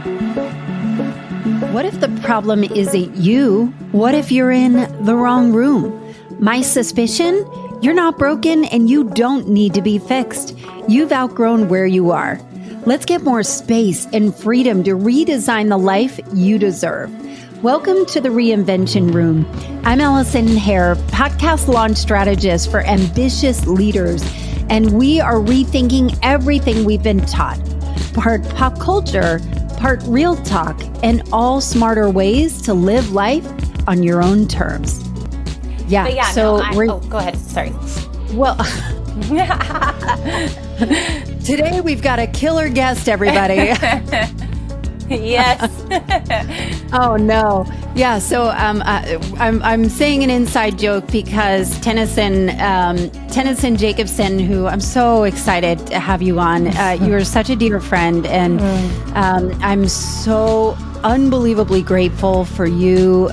What if the problem isn't you? What if you're in the wrong room? My suspicion? You're not broken and you don't need to be fixed. You've outgrown where you are. Let's get more space and freedom to redesign the life you deserve. Welcome to the Reinvention Room. I'm Allison Hare, podcast launch strategist for ambitious leaders, and we are rethinking everything we've been taught. Part pop culture, part real talk, and all smarter ways to live life on your own terms. Go ahead. Sorry. Well, today we've got a killer guest, everybody. Yes. Oh no. Yeah. So I'm saying an inside joke because Tennyson Jacobson, who I'm so excited to have you on. You are such a dear friend, and I'm so unbelievably grateful for you.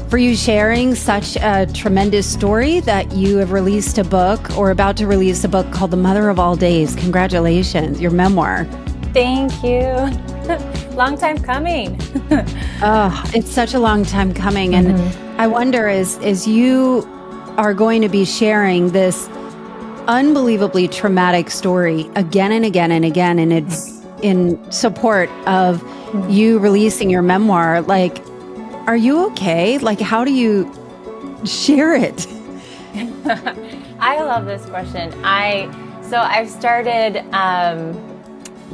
For you sharing such a tremendous story that you have released a book or about to release a book called The Mother of All Days. Congratulations, your memoir. Thank you. Long time coming. Oh, it's such a long time coming. And I wonder as you are going to be sharing this unbelievably traumatic story again and again and again, and it's in support of you releasing your memoir, like, are you okay? Like, how do you share it? I love this question. I've started,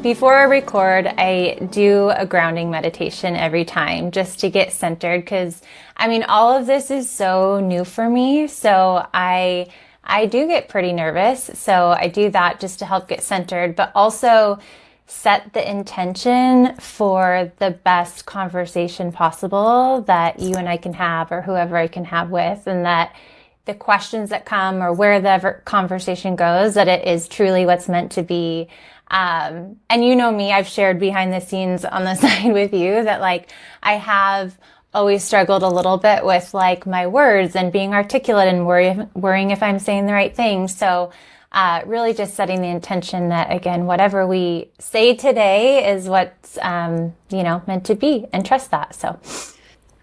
before I record, I do a grounding meditation every time just to get centered. Cause all of this is so new for me. So I do get pretty nervous. So I do that just to help get centered, but also set the intention for the best conversation possible that you and I can have, or whoever I can have with, and that the questions that come or where the conversation goes, that it is truly what's meant to be. And you know me, I've shared behind the scenes on the side with you that I have always struggled a little bit with my words and being articulate and worrying if I'm saying the right thing. So really just setting the intention that, again, whatever we say today is what's, meant to be, and trust that. So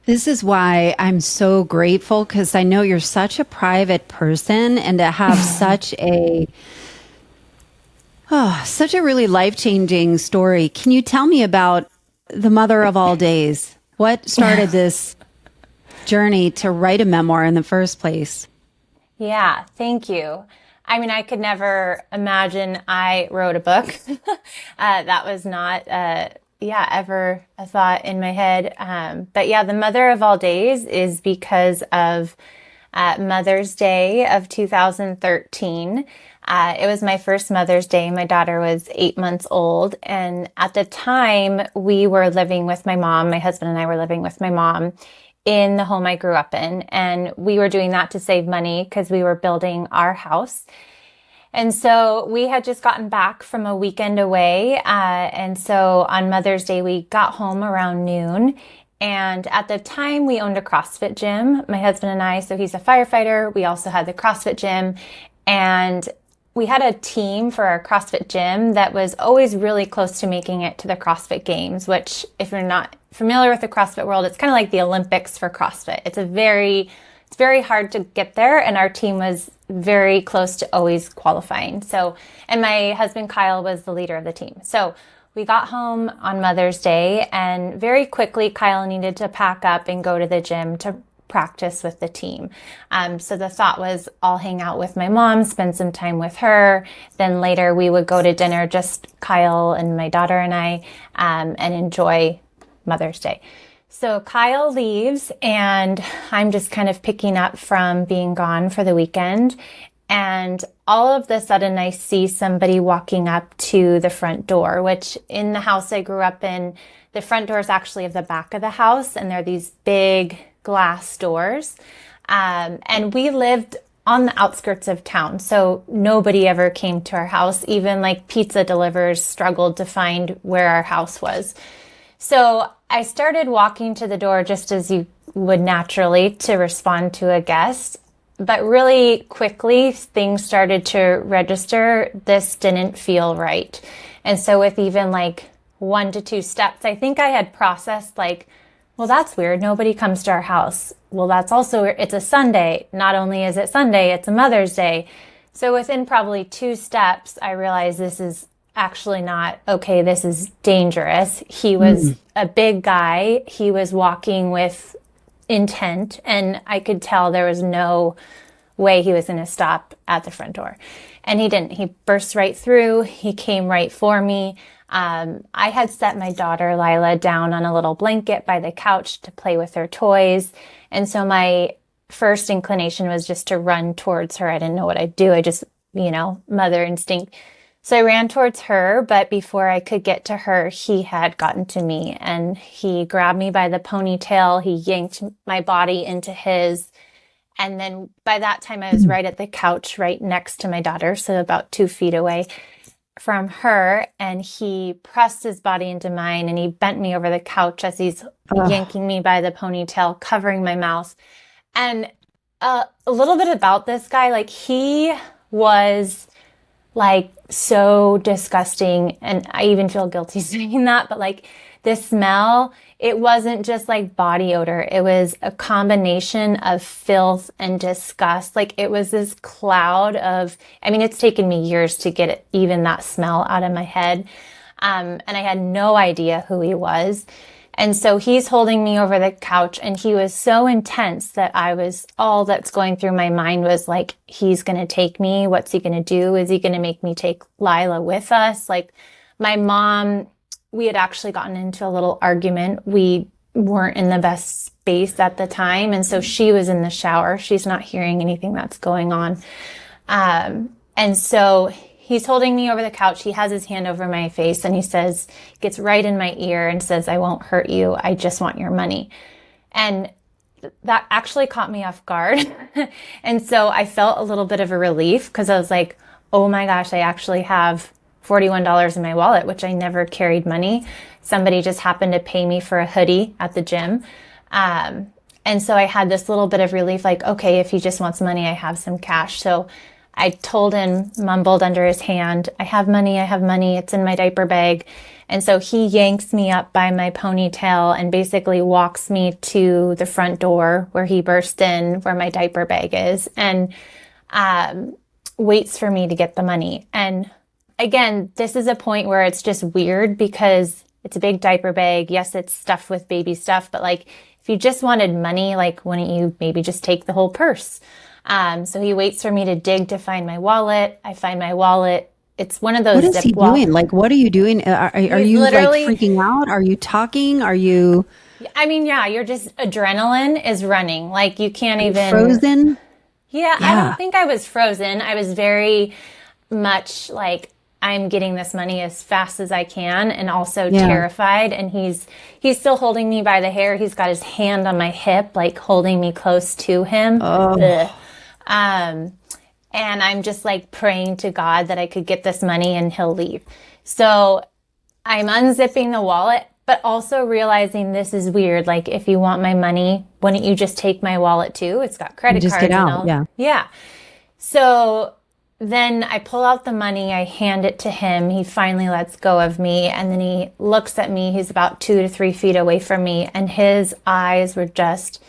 this is why I'm so grateful, because I know you're such a private person, and to have such a really life-changing story. Can you tell me about the Mother of All Days? What started this journey to write a memoir in the first place? Yeah, thank you. I could never imagine I wrote a book. That was not, ever a thought in my head. But yeah, the Mother of All Days is because of Mother's Day of 2013. It was my first Mother's Day. My daughter was 8 months old. And at the time, we were living with my mom. My husband and I were living with my mom in the home I grew up in. And we were doing that to save money because we were building our house. And so we had just gotten back from a weekend away. And so on Mother's Day, we got home around noon. And at the time, we owned a CrossFit gym, my husband and I. So he's a firefighter. We also had the CrossFit gym. And we had a team for our CrossFit gym that was always really close to making it to the CrossFit Games, which, if you're not familiar with the CrossFit world, it's kind of like the Olympics for CrossFit. It's very hard to get there, and our team was very close to always qualifying. So, and my husband Kyle was the leader of the team. So we got home on Mother's Day, and very quickly Kyle needed to pack up and go to the gym to practice with the team. So the thought was, I'll hang out with my mom, spend some time with her. Then later we would go to dinner, just Kyle and my daughter and I, and enjoy Mother's Day. So Kyle leaves, and I'm just kind of picking up from being gone for the weekend. And all of a sudden I see somebody walking up to the front door, which in the house I grew up in, the front door is actually of the back of the house, and they're these big glass doors. And we lived on the outskirts of town, so nobody ever came to our house. Even pizza deliverers struggled to find where our house was. So I started walking to the door just as you would naturally to respond to a guest. But really quickly, things started to register. This didn't feel right. And so with even 1 to 2 steps, I think I had processed like, well, that's weird. Nobody comes to our house. Well, that's also weird. It's a Sunday. Not only is it Sunday, it's a Mother's Day. So within probably 2 steps, I realized this is actually not okay. This is dangerous. He was a big guy. He was walking with intent, and I could tell there was no way he was going to stop at the front door. And he didn't. He burst right through. He came right for me. I had set my daughter Lila down on a little blanket by the couch to play with her toys. And so my first inclination was just to run towards her. I didn't know what I'd do. I just, mother instinct. So I ran towards her, but before I could get to her, he had gotten to me, and he grabbed me by the ponytail. He yanked my body into his. And then by that time, I was right at the couch, right next to my daughter, so about 2 feet away from her. And he pressed his body into mine, and he bent me over the couch as he's yanking me by the ponytail, covering my mouth. And a little bit about this guy, like he was like so disgusting. And I even feel guilty saying that, but like the smell, it wasn't just like body odor. It was a combination of filth and disgust. Like it was this cloud of, it's taken me years to get even that smell out of my head. And I had no idea who he was. And so he's holding me over the couch, and he was so intense that all that's going through my mind was like, he's going to take me. What's he going to do? Is he going to make me take Lila with us? Like my mom, we had actually gotten into a little argument. We weren't in the best space at the time. And so she was in the shower. She's not hearing anything that's going on. And so he's holding me over the couch. He has his hand over my face, and he gets right in my ear and says, "I won't hurt you. I just want your money." And that actually caught me off guard. And so I felt a little bit of a relief, because I was like, oh my gosh, I actually have $41 in my wallet, which I never carried money. Somebody just happened to pay me for a hoodie at the gym. And so I had this little bit of relief, like, okay, if he just wants money, I have some cash. So I told him, mumbled under his hand, I have money, it's in my diaper bag. And so he yanks me up by my ponytail and basically walks me to the front door where he burst in, where my diaper bag is, and waits for me to get the money. And again, this is a point where it's just weird, because it's a big diaper bag. Yes, it's stuffed with baby stuff, but like if you just wanted money, like wouldn't you maybe just take the whole purse? So he waits for me to dig to find my wallet. I find my wallet. It's one of those. What is he doing? Like, what are you doing? Are you like freaking out? Are you talking? Are you? Yeah, you're just, adrenaline is running. Like you can't even. Frozen? Yeah, I don't think I was frozen. I was very much like, I'm getting this money as fast as I can, and also terrified. And he's still holding me by the hair. He's got his hand on my hip, like holding me close to him. And I'm just like praying to God that I could get this money and he'll leave. So I'm unzipping the wallet, but also realizing this is weird. Like, if you want my money, wouldn't you just take my wallet too? It's got credit cards. Just get out. Yeah. So then I pull out the money, I hand it to him. He finally lets go of me, and then he looks at me. He's about 2 to 3 feet away from me, and his eyes were just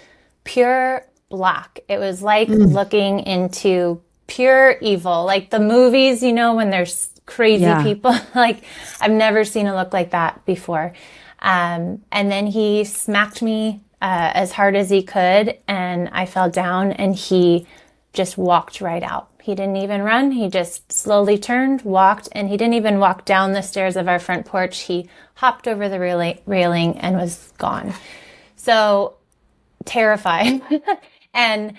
pure black. It was like looking into pure evil, like the movies, when there's crazy people. Like, I've never seen a look like that before. And then he smacked me as hard as he could, and I fell down, and he just walked right out. He didn't even run. He just slowly turned, walked, and he didn't even walk down the stairs of our front porch. He hopped over the railing and was gone. So terrified. And,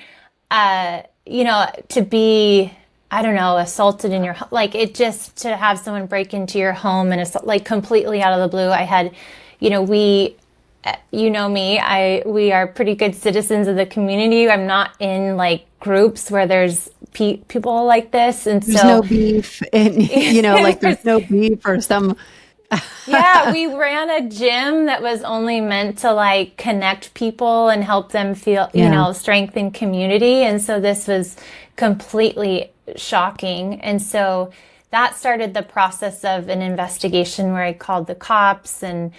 to be, assaulted in your, like, it just, to have someone break into your home and like completely out of the blue. I had, we are pretty good citizens of the community. I'm not in like groups where there's people like this. And there's no beef, and, like there's no beef or some. Yeah, we ran a gym that was only meant to like connect people and help them feel, strength and community. And so this was completely shocking. And so that started the process of an investigation where I called the cops, and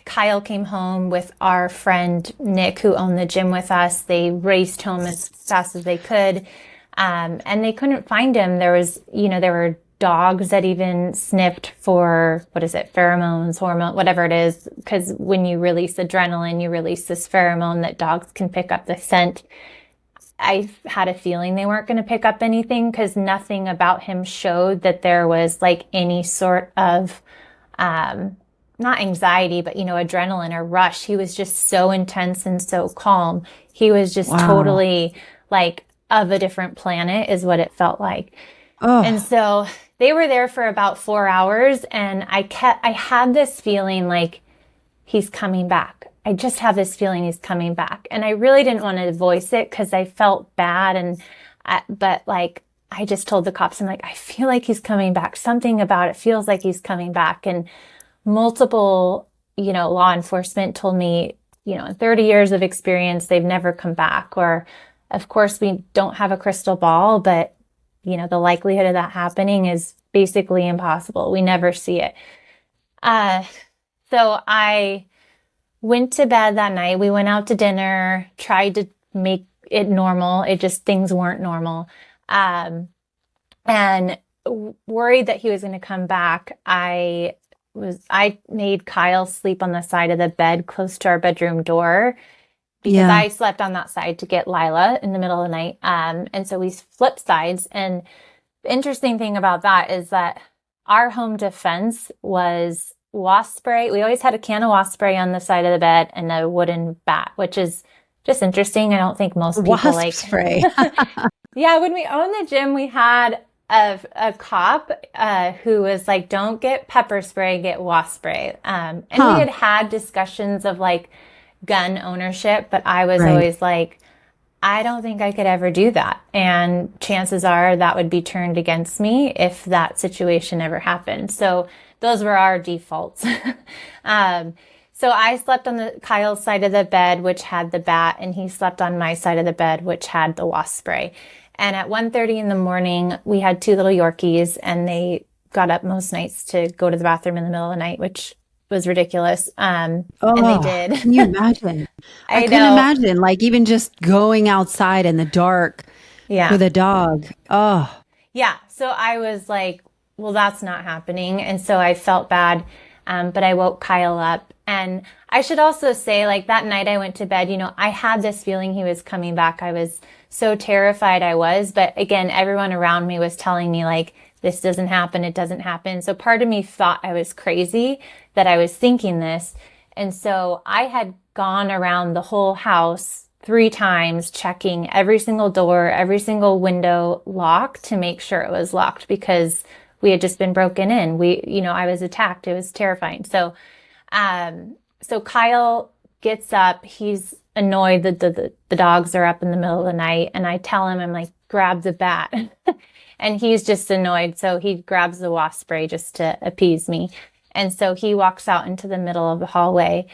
Kyle came home with our friend Nick, who owned the gym with us. They raced home as fast as they could. And they couldn't find him. There were dogs that even sniffed for, pheromones, hormone, whatever it is. Because when you release adrenaline, you release this pheromone that dogs can pick up the scent. I had a feeling they weren't going to pick up anything because nothing about him showed that there was like any sort of, not anxiety, but, adrenaline or rush. He was just so intense and so calm. He was just totally like of a different planet is what it felt like. Oh. And so they were there for about 4 hours, and I had this feeling like he's coming back. I just have this feeling he's coming back. And I really didn't want to voice it because I felt bad. But I just told the cops, I'm like, I feel like he's coming back. Something about it feels like he's coming back. And multiple, law enforcement told me, in 30 years of experience, they've never come back. Or, of course, we don't have a crystal ball, but, the likelihood of that happening is basically impossible. We never see it. So I went to bed that night. We went out to dinner, tried to make it normal. Things weren't normal. And worried that he was going to come back. I made Kyle sleep on the side of the bed close to our bedroom door because I slept on that side to get Lila in the middle of the night. And so we flipped sides. And the interesting thing about that is that our home defense was wasp spray. We always had a can of wasp spray on the side of the bed and a wooden bat, which is just interesting. I don't think most people wasp spray. Yeah, when we owned the gym, we had a cop who was like, don't get pepper spray, get wasp spray. And we had discussions of like gun ownership, but I was always like, I don't think I could ever do that. And chances are that would be turned against me if that situation ever happened. So those were our defaults. So I slept on Kyle's side of the bed, which had the bat, and he slept on my side of the bed, which had the wasp spray. And at 1:30 in the morning, we had 2 little Yorkies, and they got up most nights to go to the bathroom in the middle of the night, which was ridiculous. And they did. Can you imagine? I couldn't imagine, like even just going outside in the dark with a dog. Oh. Yeah. So I was like, well, that's not happening. And so I felt bad. But I woke Kyle up. And I should also say, like that night I went to bed, I had this feeling he was coming back. I was so terrified I was. But again, everyone around me was telling me like, this doesn't happen. It doesn't happen. So part of me thought I was crazy that I was thinking this. And so I had gone around the whole house 3 times, checking every single door, every single window locked to make sure it was locked because we had just been broken in. I was attacked. It was terrifying. So Kyle gets up. He's annoyed that the dogs are up in the middle of the night. And I tell him, I'm like, grab the bat. And he's just annoyed. So he grabs the wasp spray just to appease me. And so he walks out into the middle of the hallway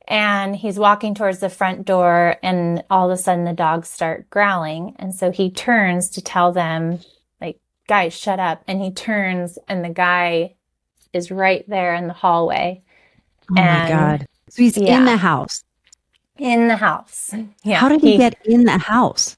and he's walking towards the front door, and all of a sudden the dogs start growling. And so he turns to tell them, like, guys, shut up. And he turns and the guy is right there in the hallway. Oh my God. So he's in the house. In the house. Yeah. How did he get in the house?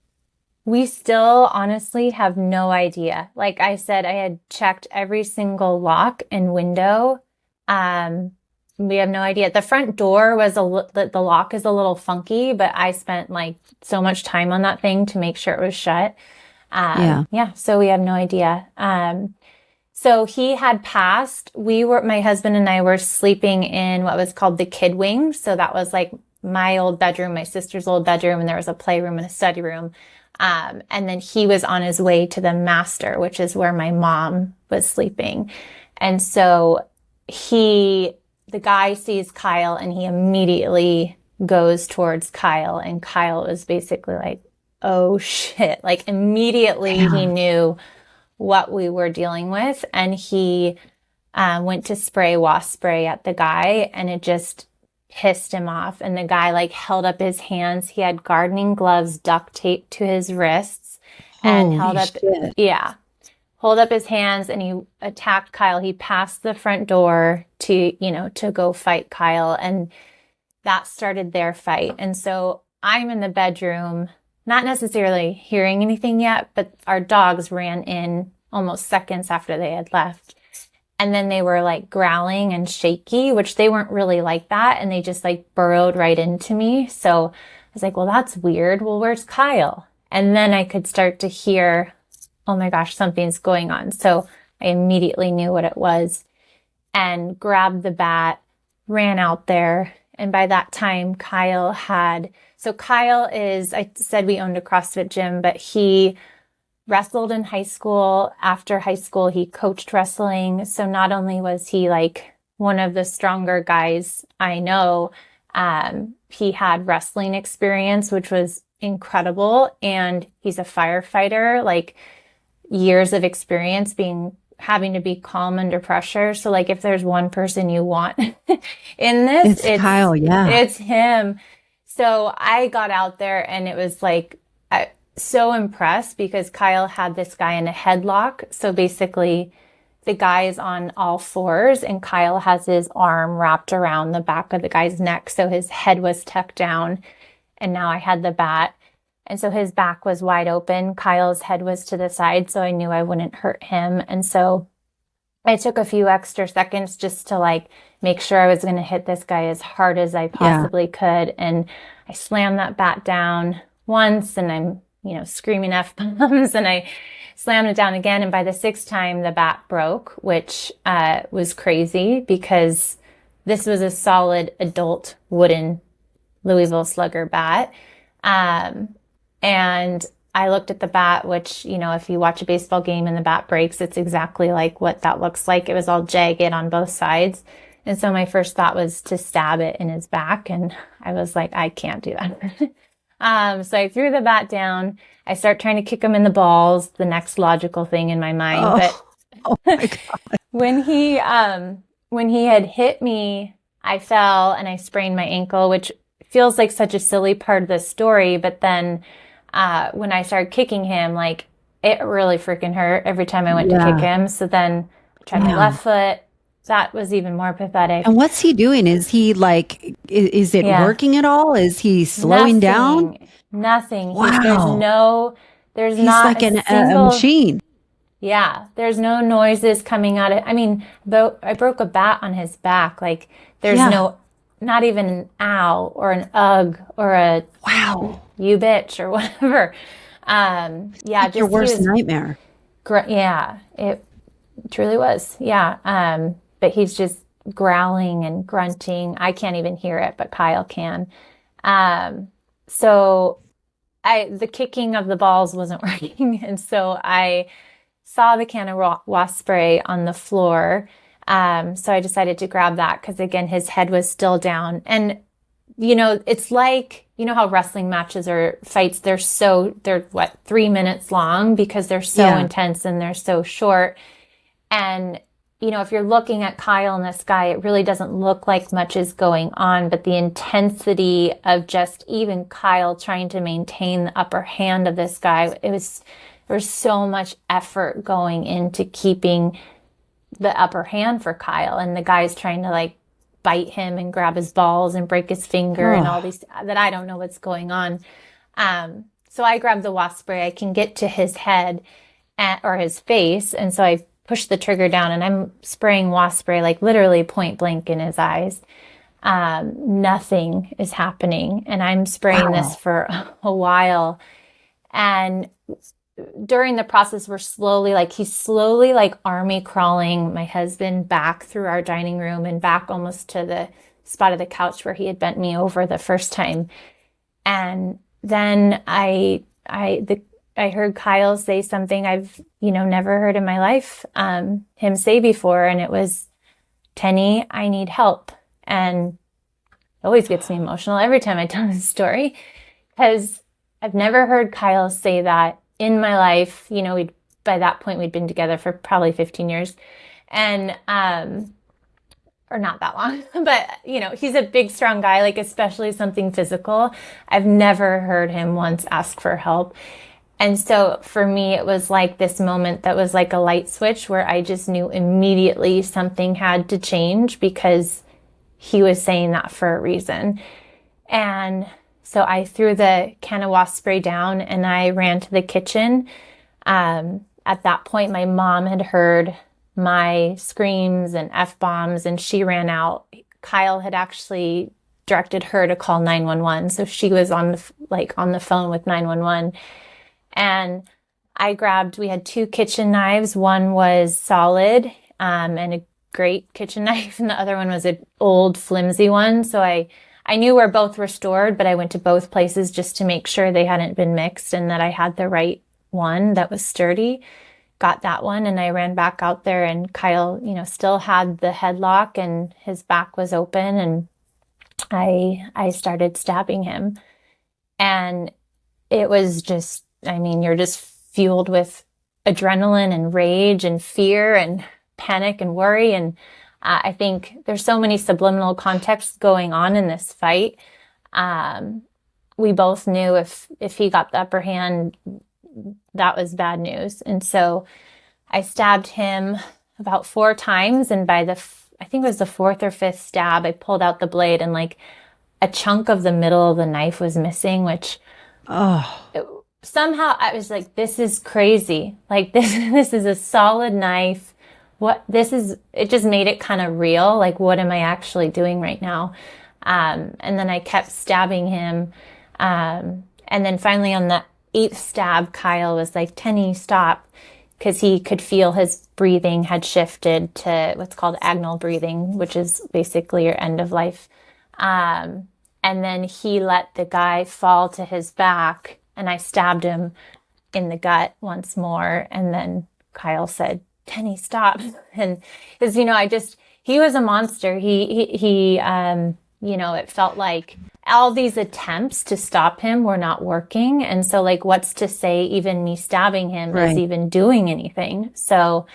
We still honestly have no idea. Like I said, I had checked every single lock and window. We have no idea. The front door was the lock is a little funky, but I spent like so much time on that thing to make sure it was shut. So we have no idea. So he had passed. My husband and I were sleeping in what was called the kid wing. So that was like my old bedroom, my sister's old bedroom, and there was a playroom and a study room. And then he was on his way to the master, which is where my mom was sleeping. And so the guy sees Kyle and he immediately goes towards Kyle. And Kyle was basically like, oh shit. Like immediately he knew what we were dealing with. And he went to spray wasp spray at the guy, and it just pissed him off. And the guy like held up his hands. He had gardening gloves duct taped to his wrists and hold up his hands and he attacked Kyle. He passed the front door to go fight Kyle. And that started their fight. And so I'm in the bedroom, not necessarily hearing anything yet, but our dogs ran in almost seconds after they had left. And then they were like growling and shaky, which they weren't really like that. And they just like burrowed right into me. So I was like, well, that's weird. Well, where's Kyle? And then I could start to hear, oh my gosh, something's going on. So I immediately knew what it was and grabbed the bat, ran out there. And by that time, Kyle is, I said we owned a CrossFit gym, but he wrestled in high school. After high school, he coached wrestling. So not only was he like one of the stronger guys I know, he had wrestling experience, which was incredible. And he's a firefighter, like years of experience having to be calm under pressure. So like if there's one person you want in this, it's Kyle. Yeah. It's him. So I got out there and it was like, so impressed because Kyle had this guy in a headlock. So basically the guy is on all fours and Kyle has his arm wrapped around the back of the guy's neck. So his head was tucked down and now I had the bat. And so his back was wide open. Kyle's head was to the side. So I knew I wouldn't hurt him. And so I took a few extra seconds just to like make sure I was going to hit this guy as hard as I possibly could. And I slammed that bat down once and I'm screaming F-bombs and I slammed it down again. And by the sixth time, the bat broke, which was crazy because this was a solid adult wooden Louisville Slugger bat. And I looked at the bat, which, if you watch a baseball game and the bat breaks, it's exactly like what that looks like. It was all jagged on both sides. And so my first thought was to stab it in his back. And I was like, I can't do that. So I threw the bat down. I start trying to kick him in the balls, the next logical thing in my mind. Oh my God. When he had hit me, I fell and I sprained my ankle, which feels like such a silly part of the story. But then when I started kicking him, like it really freaking hurt every time I went to kick him. So then I tried my left foot. That was even more pathetic. And what's he doing? Is he like, is it working at all? Is he slowing down? Nothing. Wow. There's He's not like a a machine. Yeah. There's no noises coming out of, I mean, though I broke a bat on his back. Like there's not even an ow or an ugh or a wow, you bitch or whatever. Like your worst nightmare. Yeah, it truly was. Yeah. But he's just growling and grunting. I can't even hear it, but Kyle can. So the kicking of the balls wasn't working. And so I saw the can of wasp spray on the floor. So I decided to grab that because again, his head was still down. And, it's like, how wrestling matches or fights, they're 3 minutes long because they're so intense and they're so short. And, if you're looking at Kyle and this guy, it really doesn't look like much is going on, but the intensity of just even Kyle trying to maintain the upper hand of this guy, there was so much effort going into keeping the upper hand for Kyle. And the guy's trying to like bite him and grab his balls and break his finger and all these that I don't know what's going on. So I grabbed the wasp spray. I can get to his head or his face. And so I push the trigger down and I'm spraying wasp spray, like literally point blank in his eyes. Nothing is happening. And I'm spraying this for a while. And during the process, he's slowly army crawling my husband back through our dining room and back almost to the spot of the couch where he had bent me over the first time. And then I heard Kyle say something I've, never heard in my life, him say before. And it was, Tenny, I need help. And it always gets me emotional every time I tell this story because I've never heard Kyle say that in my life. By that point we'd been together for probably 15 years and, or not that long, but he's a big, strong guy, like especially something physical. I've never heard him once ask for help. And so for me, it was like this moment that was like a light switch where I just knew immediately something had to change because he was saying that for a reason. And so I threw the can of wasp spray down and I ran to the kitchen. At that point, my mom had heard my screams and F-bombs and she ran out. Kyle had actually directed her to call 911. So she was on the phone with 911. And we had 2 kitchen knives. One was solid, and a great kitchen knife, and the other one was an old flimsy one. So I knew where both were stored, but I went to both places just to make sure they hadn't been mixed and that I had the right one that was sturdy. Got that one, and I ran back out there, and Kyle, still had the headlock and his back was open, and I started stabbing him. And it was just, you're just fueled with adrenaline and rage and fear and panic and worry. And I think there's so many subliminal contexts going on in this fight. We both knew if he got the upper hand, that was bad news. And so I stabbed him about 4 times. And by I think it was the 4th or 5th stab, I pulled out the blade and like a chunk of the middle of the knife was missing, which somehow I was like, this is crazy. Like this is a solid knife. It just made it kind of real. Like, what am I actually doing right now? And then I kept stabbing him. And then finally on the 8th stab, Kyle was like, Tenny, stop. Because he could feel his breathing had shifted to what's called agonal breathing, which is basically your end of life. And then he let the guy fall to his back, and I stabbed him in the gut once more. And then Kyle said, Tenny, stop. And because, he was a monster. He it felt like all these attempts to stop him were not working. And so like, what's to say even me stabbing him is even doing anything? So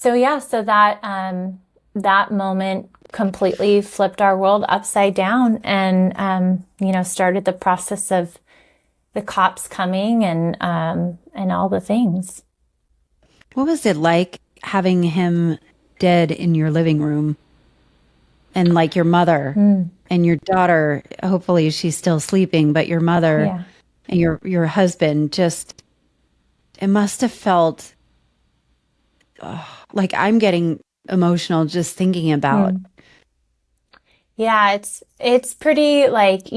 that moment completely flipped our world upside down and, started the process of the cops coming and all the things. What was it like having him dead in your living room? And like your mother and your daughter, hopefully she's still sleeping, but your mother and your husband, just, it must have felt like I'm getting emotional just thinking about. Yeah, it's pretty like,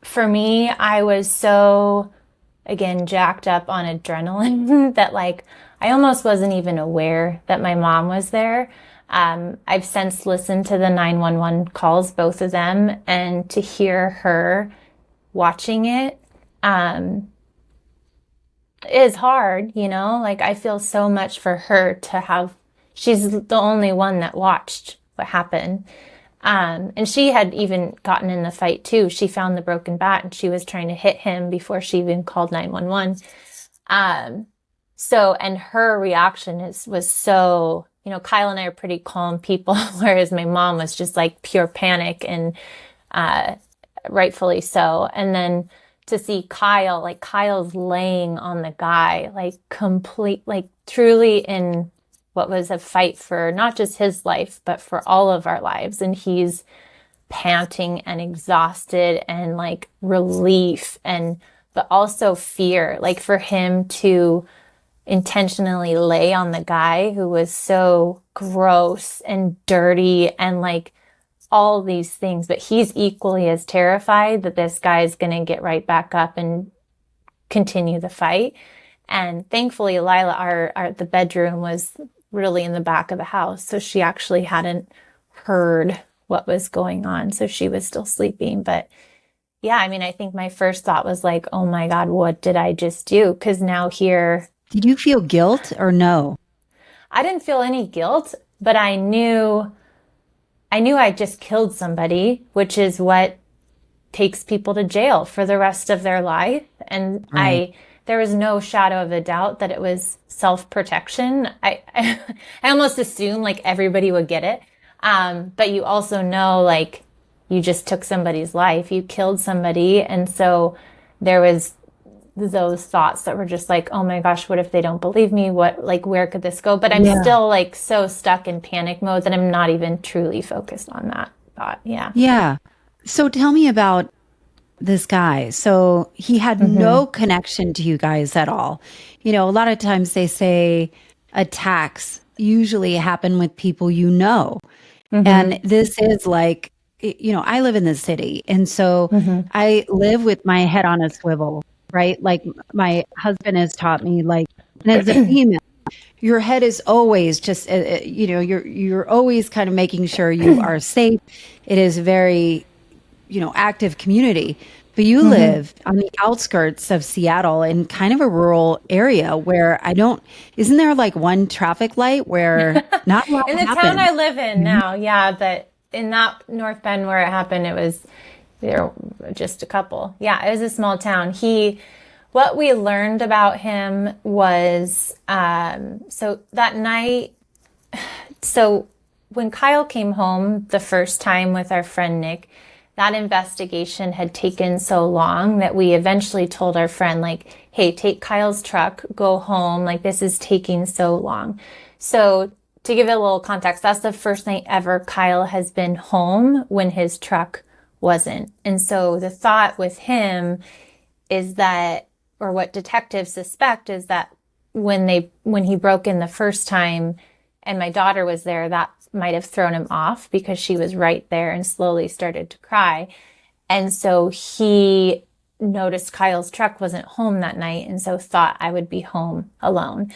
for me, I was so, again, jacked up on adrenaline that like, I almost wasn't even aware that my mom was there. I've since listened to the 911 calls, both of them, and to hear her watching it is hard, like I feel so much for her to have, she's the only one that watched what happened. And she had even gotten in the fight too. She found the broken bat and she was trying to hit him before she even called 911. And her reaction was so, Kyle and I are pretty calm people, whereas my mom was just like pure panic and, rightfully so. And then to see Kyle, like Kyle's laying on the guy, like truly in what was a fight for not just his life, but for all of our lives. And he's panting and exhausted and like relief but also fear, like for him to intentionally lay on the guy who was so gross and dirty and like all these things, but he's equally as terrified that this guy is going to get right back up and continue the fight. And thankfully, Lila, the bedroom was really in the back of the house, so she actually hadn't heard what was going on, so she was still sleeping. But yeah, I think my first thought was like, oh my God, what did I just do? Because now here... Did you feel guilt or no? I didn't feel any guilt, but I knew I just killed somebody, which is what takes people to jail for the rest of their life. And there was no shadow of a doubt that it was self-protection. I almost assumed like everybody would get it. But you also know, like, you just took somebody's life, you killed somebody. And so there was those thoughts that were just like, oh my gosh, what if they don't believe me? What, like, where could this go? But I'm Yeah. still like so stuck in panic mode that I'm not even truly focused on that thought. Yeah. Yeah. So tell me about this guy. So he had Mm-hmm. no connection to you guys at all. You know, a lot of times they say attacks usually happen with people you know. Mm-hmm. And this is like, you know, I live in the city. And so Mm-hmm. I live with my head on a swivel, right? Like my husband has taught me, like, and as a female, your head is always just, you know, you're always kind of making sure you are safe. It is very, you know, active community. But you Mm-hmm. live on the outskirts of Seattle in kind of a rural area where I don't, isn't there like one traffic light where not a lot In the town happens? I live in now, yeah, but in that North Bend where it happened, it was there were just a couple. Yeah, it was a small town. What we learned about him was, so that night, so when Kyle came home the first time with our friend Nick, that investigation had taken so long that we eventually told our friend, like, hey, take Kyle's truck, go home. Like, this is taking so long. So to give it a little context, that's the first night ever Kyle has been home when his truck wasn't. And so the thought with him is that, or what detectives suspect is that when he broke in the first time and my daughter was there, that might have thrown him off because she was right there and slowly started to cry. And so he noticed Kyle's truck wasn't home that night and so thought I would be home alone.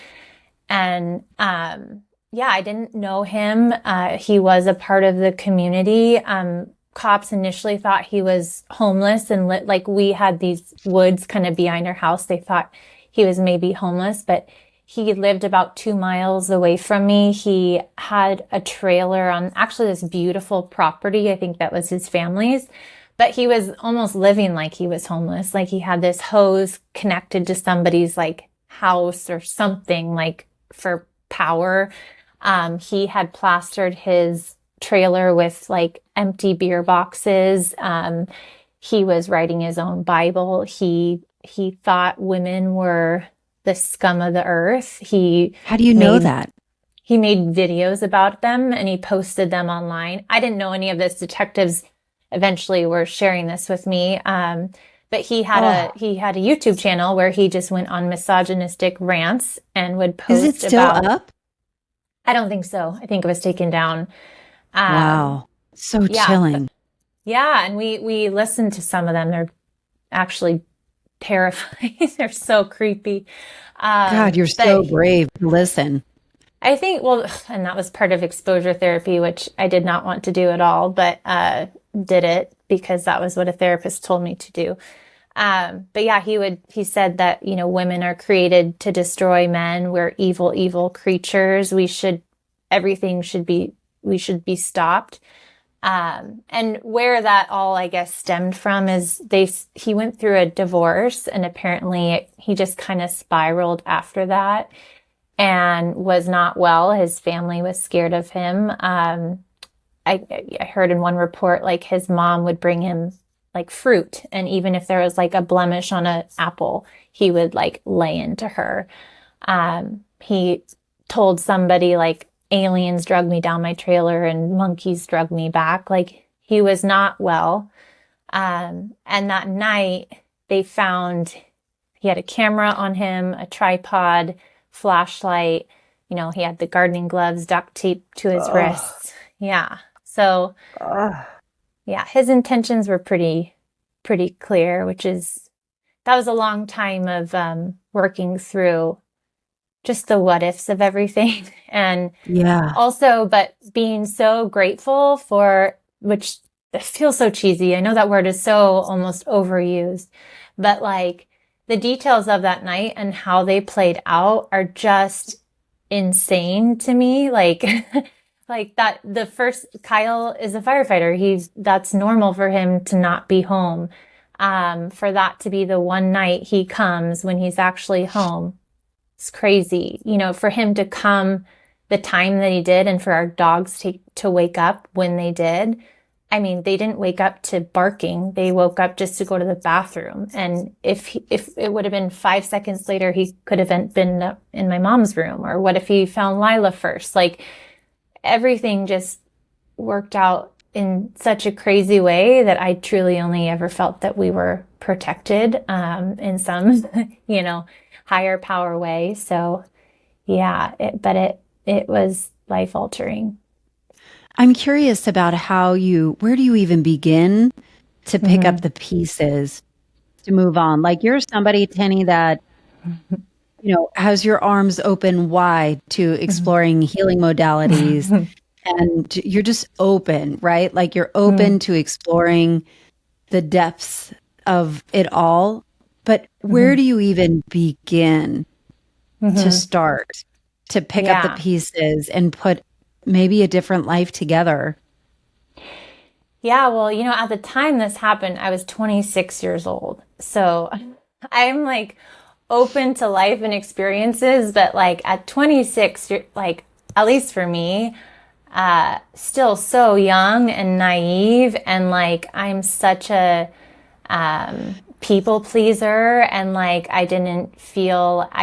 And yeah, I didn't know him. He was a part of the community. Cops initially thought he was homeless and like we had these woods kind of behind our house. They thought he was maybe homeless, but he lived about 2 miles away from me. He had a trailer on actually this beautiful property. I think that was his family's, but he was almost living like he was homeless. Like he had this hose connected to somebody's like house or something like for power. He had plastered his trailer with like empty beer boxes. He was writing his own Bible. He thought women were the scum of the earth. How do you know that? He made videos about them and he posted them online. I didn't know any of this. Detectives eventually were sharing this with me. But he had a YouTube channel where he just went on misogynistic rants and would Is it post still about. up? I don't think so. I think it was taken down. Um, Wow. So yeah, chilling. yeah, and we listened to some of them. They're actually terrifying. They're so creepy. God, you're so But brave to listen. I think, well, and that was part of exposure therapy, which I did not want to do at all, but did it because that was what a therapist told me to do. But yeah, he said that, you know, women are created to destroy men. We're evil, evil creatures. We should be stopped. And where that all, I guess, stemmed from is he went through a divorce and apparently he just kind of spiraled after that and was not well. His family was scared of him. I heard in one report, like his mom would bring him like fruit. And even if there was like a blemish on an apple, he would like lay into her. He told somebody like aliens drug me down my trailer and monkeys drug me back. Like he was not well. And that night they found he had a camera on him, a tripod, flashlight. You know, he had the gardening gloves duct taped to his wrists. Yeah. So, yeah, his intentions were pretty clear, that was a long time of working through just the what ifs of everything. And Yeah. also, but being so grateful for, which feels so cheesy. I know that word is so almost overused, but like the details of that night and how they played out are just insane to me. Like, like that, the first, Kyle is a firefighter. That's normal for him to not be home. For that to be the one night he comes when he's actually home. It's crazy, you know, for him to come the time that he did and for our dogs to wake up when they did. I mean, they didn't wake up to barking. They woke up just to go to the bathroom. And if it would have been 5 seconds later, he could have been in my mom's room. Or what if he found Lila first? Like, everything just worked out in such a crazy way that I truly only ever felt that we were protected in some, higher power way. So yeah, it was life altering. I'm curious about where do you even begin to pick up the pieces to move on? Like, you're somebody, Tenny, that, has your arms open wide to exploring healing modalities, and you're just open, right? Like, you're open to exploring the depths of it all. But where do you even begin to start to pick up the pieces and put maybe a different life together? Yeah, well, at the time this happened, I was 26 years old. So I'm like open to life and experiences, but like at 26, you're like, at least for me, still so young and naive, and like I'm such a people pleaser, and like I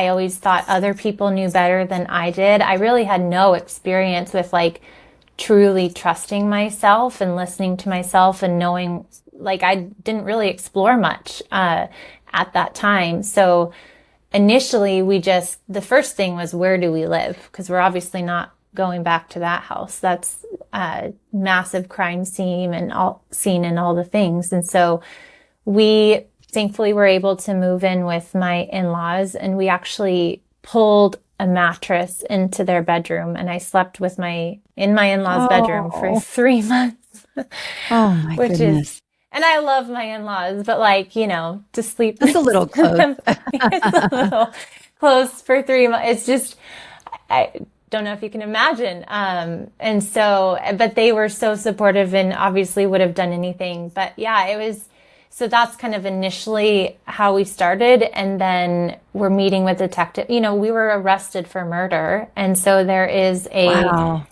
always thought other people knew better than I did. I really had no experience with like truly trusting myself and listening to myself and knowing, like, I didn't really explore much at that time. So initially the first thing was, where do we live? Because we're obviously not going back to that house. That's a massive crime scene and all the things. And so we thankfully were able to move in with my in-laws, and we actually pulled a mattress into their bedroom, and I slept in my in-laws' bedroom for 3 months. Oh my goodness. And I love my in-laws, but like, to sleep. It's a little close. It's a little close for 3 months. It's just, I don't know if you can imagine. And so, but they were so supportive and obviously would have done anything. But yeah, so that's kind of initially how we started. And then we're meeting with detective. We were arrested for murder. And so there is a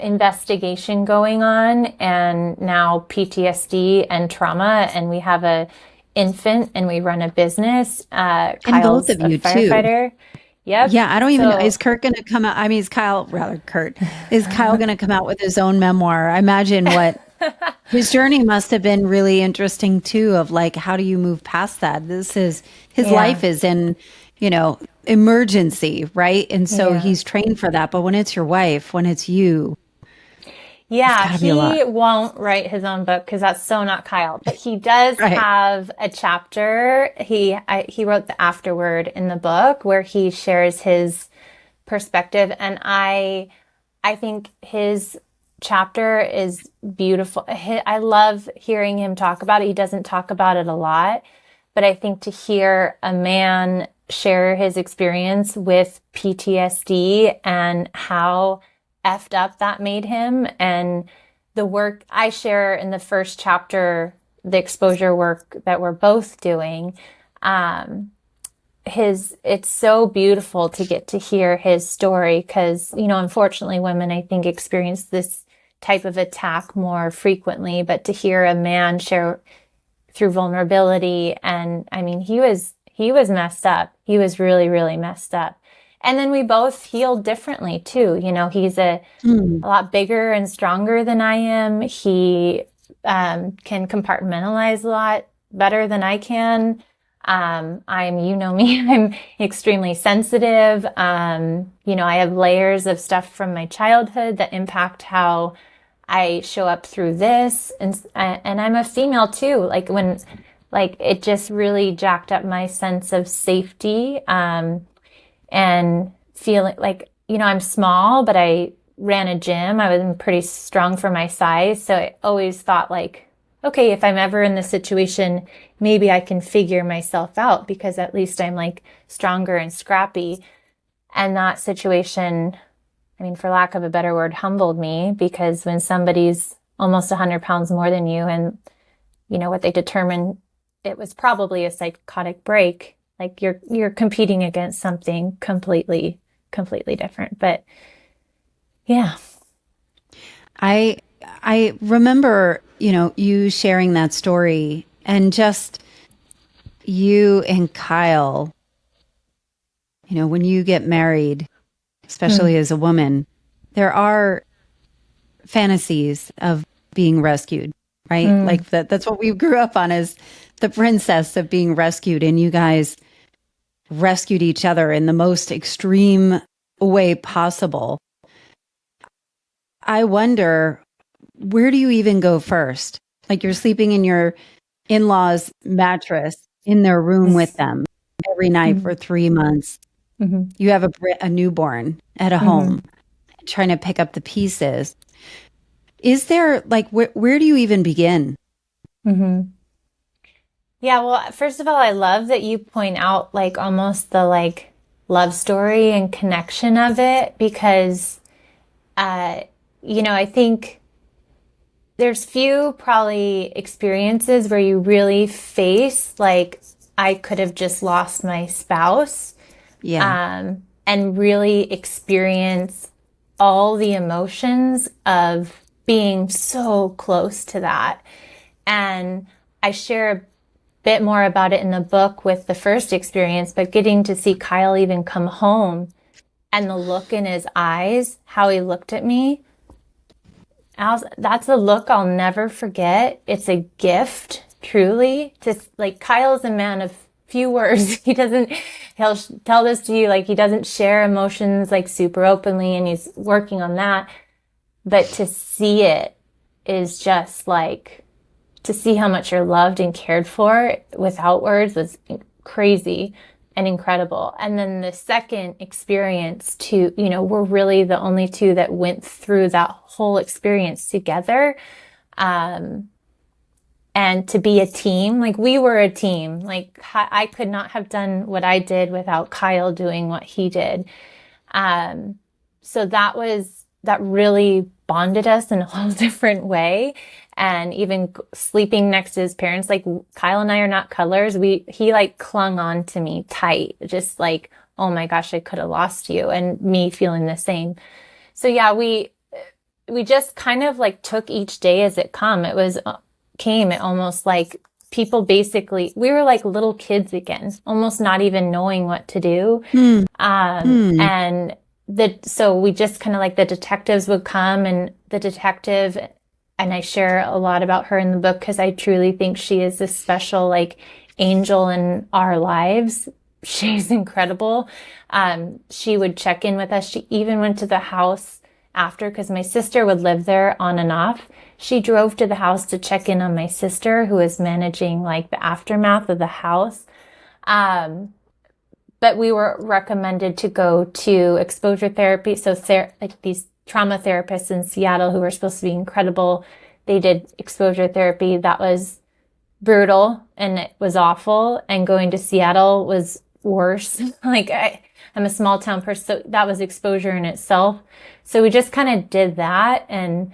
investigation going on, and now PTSD and trauma. And we have a infant, and we run a business. And both of you too. Yep. Yeah, I don't even know. Is Kurt going to come out? I mean, is Kyle going to come out with his own memoir? I imagine what his journey must have been really interesting too, of like, how do you move past that? His life is in, emergency, right? And so he's trained for that. But when it's your wife, when it's you, yeah, he won't write his own book because that's so not Kyle. But he does have a chapter. He wrote the afterword in the book where he shares his perspective, and I think his chapter is beautiful. I love hearing him talk about it. He doesn't talk about it a lot, but I think to hear a man share his experience with PTSD and how effed up that made him, and the work I share in the first chapter, the exposure work that we're both doing, it's so beautiful to get to hear his story, because, unfortunately women, I think, experience this type of attack more frequently, but to hear a man share through vulnerability, and I mean, he was messed up. He was really, really messed up. And then we both healed differently too. He's a lot bigger and stronger than I am. He can compartmentalize a lot better than I can. You know me, I'm extremely sensitive. I have layers of stuff from my childhood that impact how I show up through this. And I'm a female too. It just really jacked up my sense of safety. And feeling like, I'm small, but I ran a gym. I was pretty strong for my size. So I always thought like, okay, if I'm ever in this situation, maybe I can figure myself out, because at least I'm like stronger and scrappy. And that situation, I mean, for lack of a better word, humbled me, because when somebody's almost 100 pounds more than you, and what they determined, it was probably a psychotic break. Like you're competing against something completely different. But yeah. I remember, you sharing that story and just you and Kyle, when you get married, especially as a woman, there are fantasies of being rescued, right? Like that's what we grew up on, as the princess of being rescued, and you guys rescued each other in the most extreme way possible. I wonder, where do you even go first? Like, you're sleeping in your in-laws' mattress in their room with them every night for 3 months. You have a newborn at a home, trying to pick up the pieces. Is there, like, where do you even begin? Yeah, well, first of all, I love that you point out like almost the like love story and connection of it, because I think there's few probably experiences where you really face like I could have just lost my spouse, and really experience all the emotions of being so close to that. And I share a bit more about it in the book with the first experience, but getting to see Kyle even come home and the look in his eyes, how he looked at me, that's a look I'll never forget. It's a gift, truly. Like, Kyle's a man of few words. He'll tell this to you, like, he doesn't share emotions like super openly, and he's working on that. But to see it is just like, to see how much you're loved and cared for without words was crazy and incredible. And then the second experience too, we're really the only two that went through that whole experience together. And to be a team, like we were a team, like I could not have done what I did without Kyle doing what he did. So that really bonded us in a whole different way. And even sleeping next to his parents, like Kyle and I are not colors. He like clung on to me tight, just like, oh my gosh, I could have lost you, and me feeling the same. So yeah, we just kind of like took each day as it came. It almost like people basically, we were like little kids again, almost not even knowing what to do. And so we just kind of like, the detectives would come, and the detective, and I share a lot about her in the book because I truly think she is this special like angel in our lives. She's incredible. She would check in with us. She even went to the house after, because my sister would live there on and off. She drove to the house to check in on my sister, who was managing like the aftermath of the house. But we were recommended to go to exposure therapy. So like these trauma therapists in Seattle who were supposed to be incredible, they did exposure therapy. That was brutal and it was awful. And going to Seattle was worse. Like I'm a small town person, so that was exposure in itself. So we just kind of did that. And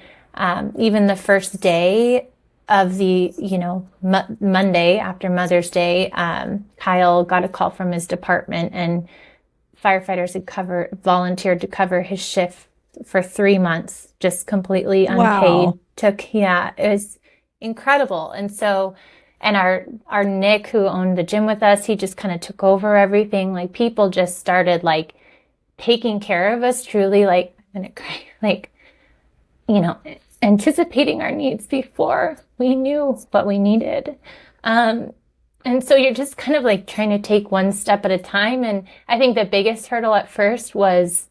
even the first day of the, Monday after Mother's Day, Kyle got a call from his department, and firefighters had volunteered to cover his shift for 3 months, just completely unpaid. Wow. It was incredible. And so, and our Nick, who owned the gym with us, he just kind of took over everything. Like, people just started like taking care of us, truly, like, I'm gonna cry, like, anticipating our needs before we knew what we needed. And so you're just kind of like trying to take one step at a time. And I think the biggest hurdle at first was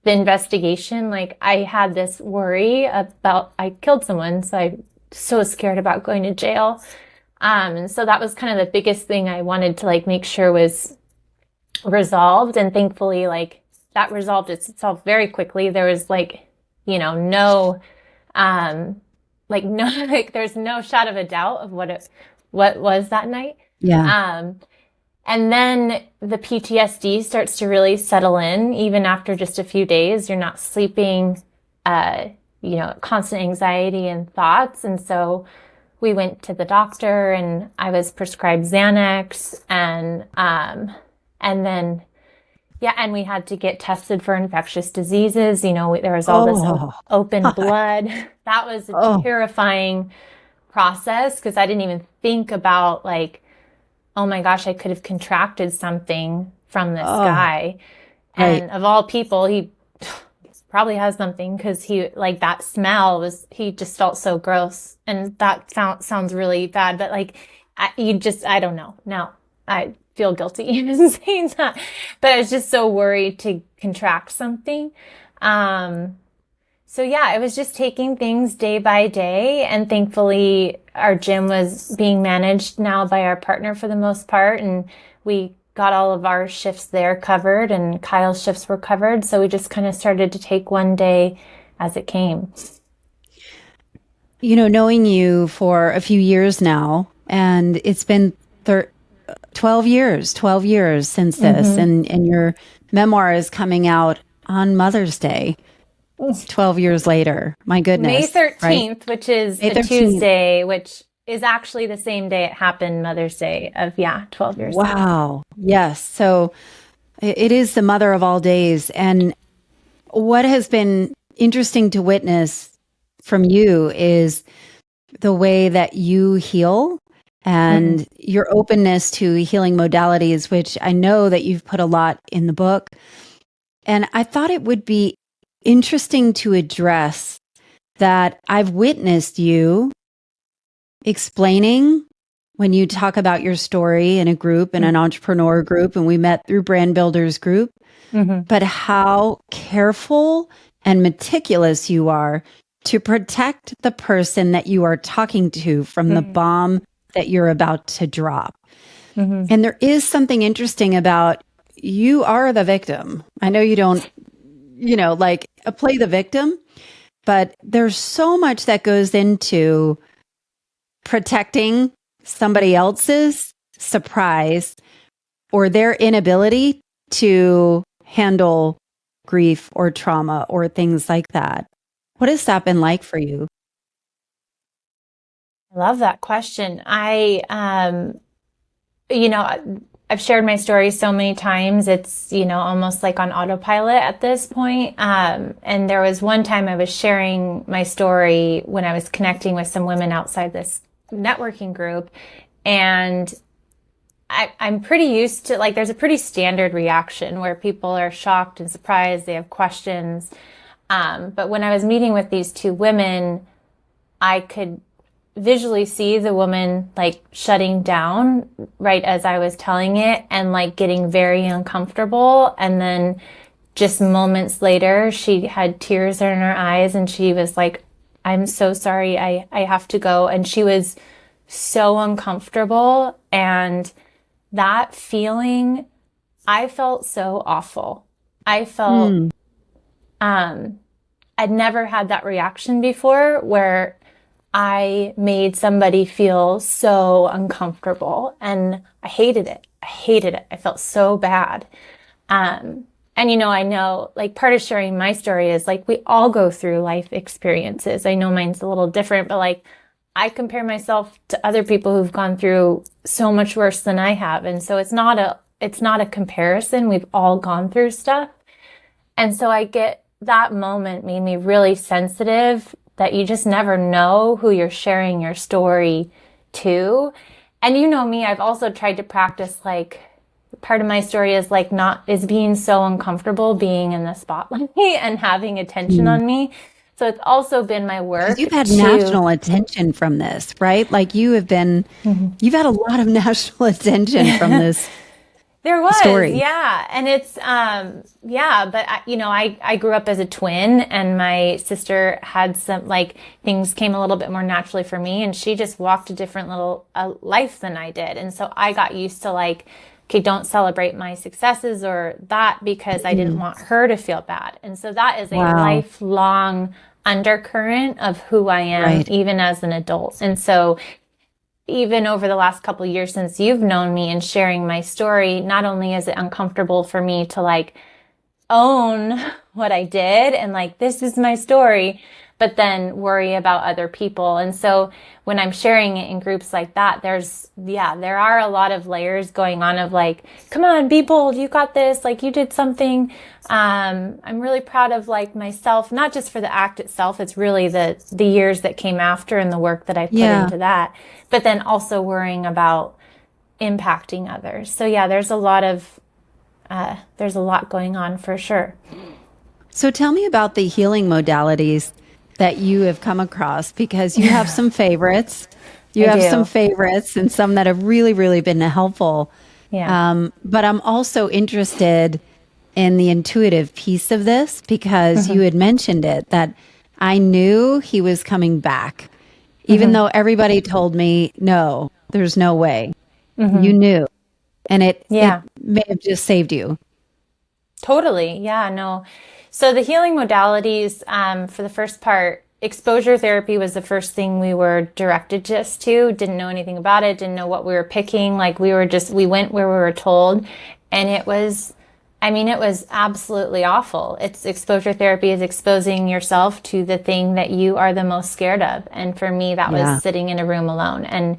the investigation. Like, I had this worry about, I killed someone, so I'm so scared about going to jail. And so that was kind of the biggest thing I wanted to like make sure was resolved. And thankfully, like, that resolved itself very quickly. There was like, there's no shadow of a doubt of what was that night. Yeah. And then the PTSD starts to really settle in, even after just a few days. You're not sleeping, constant anxiety and thoughts. And so we went to the doctor, and I was prescribed Xanax, and then, and we had to get tested for infectious diseases. There was all this open blood. That was a terrifying process because I didn't even think about like, oh my gosh, I could have contracted something from this guy. Right. And of all people, he probably has something because he, like, that smell was, he just felt so gross. And that sounds really bad, but like, I don't know. Now I feel guilty even saying that, but I was just so worried to contract something. So yeah, it was just taking things day by day. And thankfully our gym was being managed now by our partner for the most part. And we got all of our shifts there covered and Kyle's shifts were covered. So we just kind of started to take one day as it came. You know, knowing you for a few years now, and it's been 12 years since this, and your memoir is coming out on Mother's Day. 12 years later. My goodness. May 13th, right? which is May a 13th. Tuesday, which is actually the same day it happened, Mother's Day of, 12 years ago. Wow. Yes. So it is the mother of all days. And what has been interesting to witness from you is the way that you heal and your openness to healing modalities, which I know that you've put a lot in the book. And I thought it would be interesting to address that I've witnessed you explaining when you talk about your story in a group, in an entrepreneur group, and we met through Brand Builders group, but how careful and meticulous you are to protect the person that you are talking to from the bomb that you're about to drop. And there is something interesting about you are the victim. I know you don't, like play the victim, but there's so much that goes into protecting somebody else's surprise or their inability to handle grief or trauma or things like that. What has that been like for you? I love that question. I've shared my story so many times. It's, almost like on autopilot at this point. And there was one time I was sharing my story when I was connecting with some women outside this networking group. And I'm pretty used to, like, there's a pretty standard reaction where people are shocked and surprised. They have questions. But when I was meeting with these two women, I could visually see the woman like shutting down right as I was telling it and like getting very uncomfortable. And then just moments later, she had tears in her eyes and she was like, I'm so sorry. I have to go. And she was so uncomfortable. And that feeling, I felt so awful. I felt, I'd never had that reaction before where I made somebody feel so uncomfortable and I hated it. I felt so bad. And I know like part of sharing my story is like we all go through life experiences. I know mine's a little different, but like I compare myself to other people who've gone through so much worse than I have. And so it's not a comparison. We've all gone through stuff. And so that moment made me really sensitive that you just never know who you're sharing your story to. And you know me, I've also tried to practice, like, part of my story is like is being so uncomfortable being in the spotlight and having attention on me. So it's also been my work. You've had national attention from this, right? Like you've had a lot of national attention from this. There was, story. yeah. And it's, but I grew up as a twin and my sister had some, like, things came a little bit more naturally for me and she just walked a different little life than I did. And so I got used to like, okay, don't celebrate my successes or that because I didn't want her to feel bad. And so that is a lifelong undercurrent of who I am, even as an adult. And so even over the last couple of years since you've known me and sharing my story, not only is it uncomfortable for me to like own what I did and like, this is my story, but then worry about other people. And so when I'm sharing it in groups like that, there are a lot of layers going on of like, come on, be bold. You got this. Like you did something. I'm really proud of like myself, not just for the act itself. It's really the years that came after and the work that I put into that, but then also worrying about impacting others. So yeah, there's a lot going on for sure. So tell me about the healing modalities that you have come across, because you have some favorites. You have some favorites and some that have really, really been helpful. Yeah. But I'm also interested in the intuitive piece of this, because you had mentioned it, that I knew he was coming back, even though everybody told me, no, there's no way. You knew. And it may have just saved you. Totally. Yeah, no. So the healing modalities, for the first part, exposure therapy was the first thing we were directed just to. Didn't know anything about it. Didn't know what we were picking. Like we went where we were told. And it was absolutely awful. It's exposure therapy is exposing yourself to the thing that you are the most scared of. And for me, that was sitting in a room alone.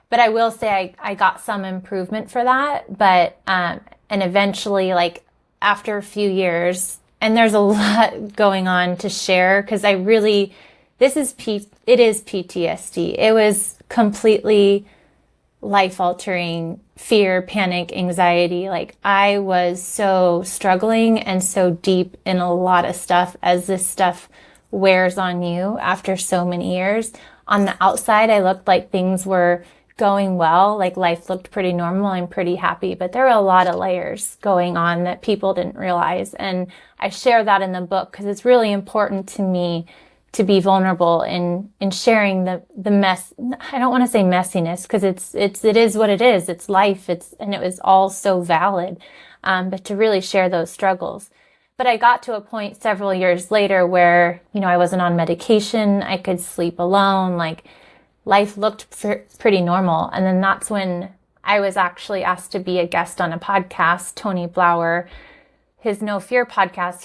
But I will say I got some improvement for that. But, and eventually, like after a few years, and there's a lot going on to share, because it is PTSD. It was completely life-altering fear, panic, anxiety. Like I was so struggling and so deep in a lot of stuff as this stuff wears on you after so many years. On the outside, I looked like things were going well, like life looked pretty normal. I'm pretty happy, but there were a lot of layers going on that people didn't realize. And I share that in the book because it's really important to me to be vulnerable in sharing the mess. I don't want to say messiness, because it is what it is. It's life. And it was all so valid. But to really share those struggles. But I got to a point several years later where, I wasn't on medication. I could sleep alone. Like life looked pretty normal. And then that's when I was actually asked to be a guest on a podcast, Tony Blauer, his No Fear podcast,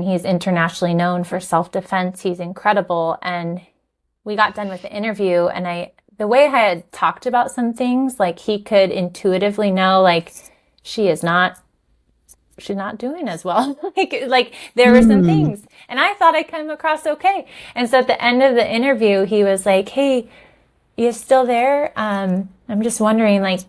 he's internationally known for self-defense. He's incredible. And we got done with the interview, and the way I had talked about some things, like he could intuitively know, like she's not doing as well. like there were some things, and I thought I came across okay. And so at the end of the interview, he was like, "Hey, you still there? I'm just wondering, like,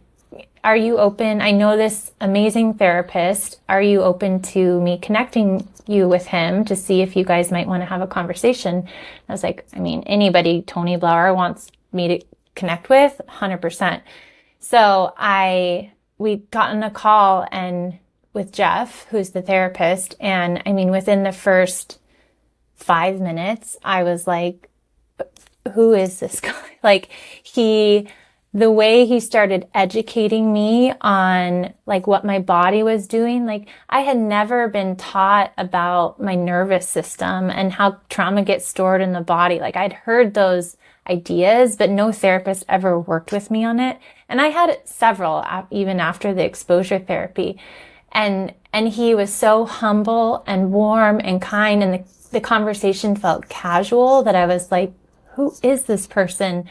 are you open? I know this amazing therapist. Are you open to me connecting you with him to see if you guys might want to have a conversation?" I was like, anybody Tony Blauer wants me to connect with, 100%. So we got on a call and with Jeff, who's the therapist. And within the first 5 minutes, I was like, who is this guy? Like the way he started educating me on like what my body was doing. Like I had never been taught about my nervous system and how trauma gets stored in the body. Like I'd heard those ideas, but no therapist ever worked with me on it. And I had several even after the exposure therapy. And he was so humble and warm and kind. And the conversation felt casual that I was like, who is this person?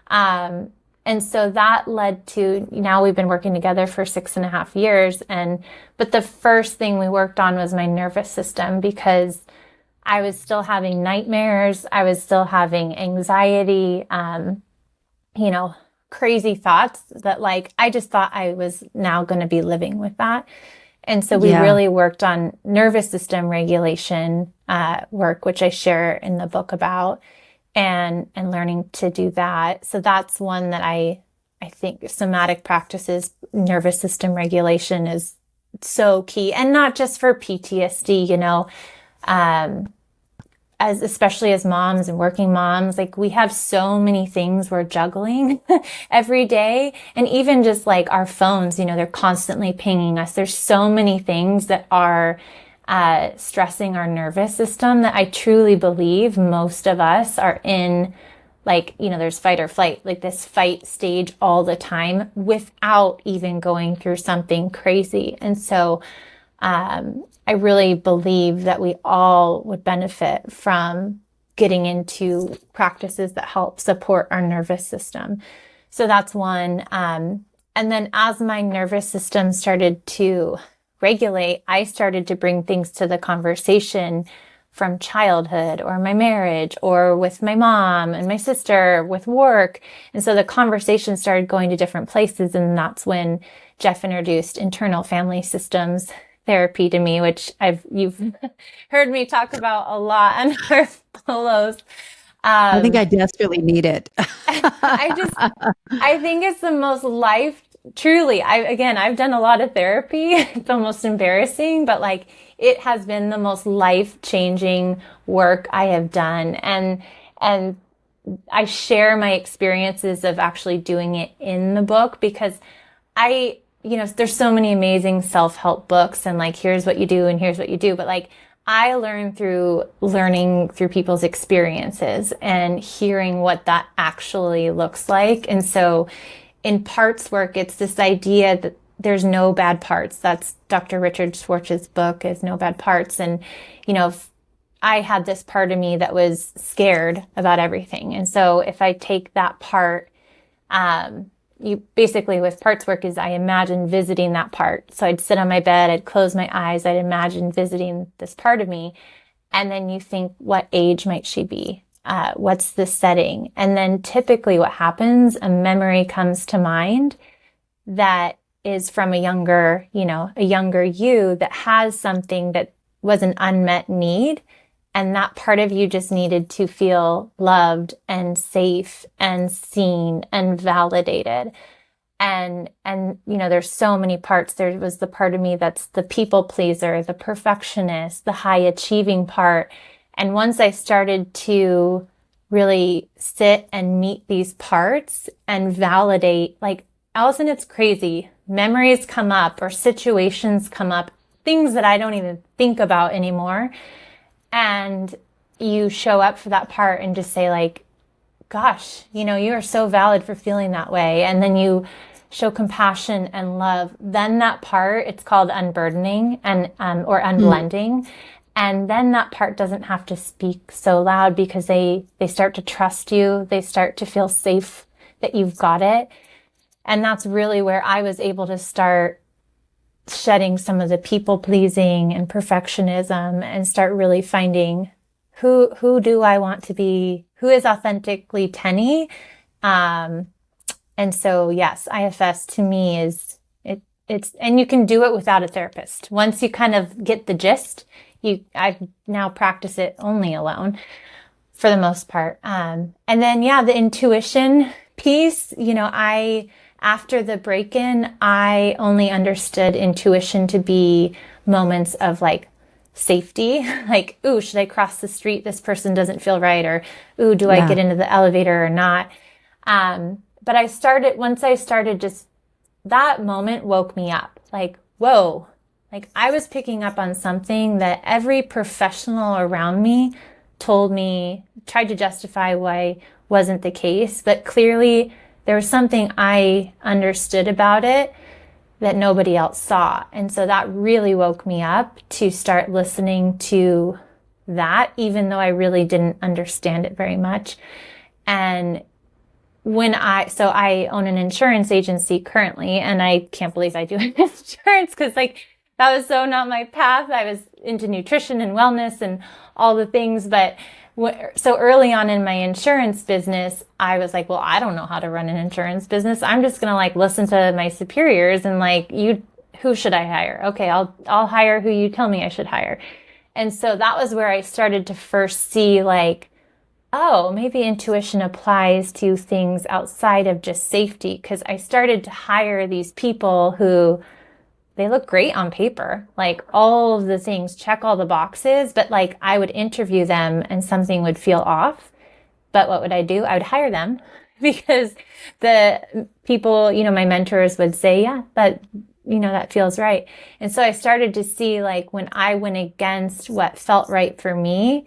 And so that led to, now we've been working together for 6.5 years. But the first thing we worked on was my nervous system, because I was still having nightmares. I was still having anxiety, crazy thoughts that like, I just thought I was now going to be living with that. And so we really worked on nervous system regulation work, which I share in the book about. And learning to do that. So that's one that I think somatic practices, nervous system regulation is so key. And not just for PTSD, especially as moms and working moms, like we have so many things we're juggling every day. And even just like our phones, they're constantly pinging us. There's so many things that are stressing our nervous system that I truly believe most of us are in, like, there's fight or flight, like this fight stage all the time without even going through something crazy. And so I really believe that we all would benefit from getting into practices that help support our nervous system. So that's one. And then as my nervous system started to regulate, I started to bring things to the conversation from childhood or my marriage or with my mom and my sister, with work. And so the conversation started going to different places. And that's when Jeff introduced internal family systems therapy to me, which you've heard me talk about a lot on our polos. I think I desperately need it. I think it's the most truly, I've done a lot of therapy. It's almost embarrassing, but like it has been the most life-changing work I have done. And I share my experiences of actually doing it in the book because there's so many amazing self-help books and like, here's what you do and here's what you do. But like, I learn through learning through people's experiences and hearing what that actually looks like. And so in parts work, it's this idea that there's no bad parts. That's Dr. Richard Schwartz's book is No Bad Parts. And, I had this part of me that was scared about everything. And so if I take that part, you basically with parts work is I imagine visiting that part. So I'd sit on my bed, I'd close my eyes, I'd imagine visiting this part of me. And then you think, what age might she be? What's the setting? And then typically what happens, a memory comes to mind that is from a younger you that has something that was an unmet need. And that part of you just needed to feel loved and safe and seen and validated. And there's so many parts. There was the part of me that's the people pleaser, the perfectionist, the high achieving part. And once I started to really sit and meet these parts and validate, like, Allison, it's crazy. Memories come up or situations come up, things that I don't even think about anymore. And you show up for that part and just say like, gosh, you are so valid for feeling that way. And then you show compassion and love. Then that part, it's called unburdening and, or unblending. And then that part doesn't have to speak so loud because they start to trust you. They start to feel safe that you've got it. And that's really where I was able to start shedding some of the people pleasing and perfectionism and start really finding who do I want to be, who is authentically Tenny. And so, yes, IFS to me is it's, and you can do it without a therapist. Once you kind of get the gist, I now practice it only alone for the most part. And then, the intuition piece, after the break-in, I only understood intuition to be moments of like safety, like, ooh, should I cross the street? This person doesn't feel right. Or, ooh, do I get into the elevator or not? But once I started just, that moment woke me up. Like, whoa, like I was picking up on something that every professional around me tried to justify why wasn't the case. But clearly there was something I understood about it that nobody else saw. And so that really woke me up to start listening to that, even though I really didn't understand it very much. And so I own an insurance agency currently, and I can't believe I do insurance because like that was so not my path. I was into nutrition and wellness and all the things. But so early on in my insurance business, I was like, well, I don't know how to run an insurance business. I'm just going to like listen to my superiors and like, who should I hire? Okay, I'll hire who you tell me I should hire. And so that was where I started to first see like, oh, maybe intuition applies to things outside of just safety. Because I started to hire these people who they look great on paper, like all of the things, check all the boxes, but like I would interview them and something would feel off. But what would I do? I would hire them because the people, my mentors would say, yeah, that feels right. And so I started to see like when I went against what felt right for me,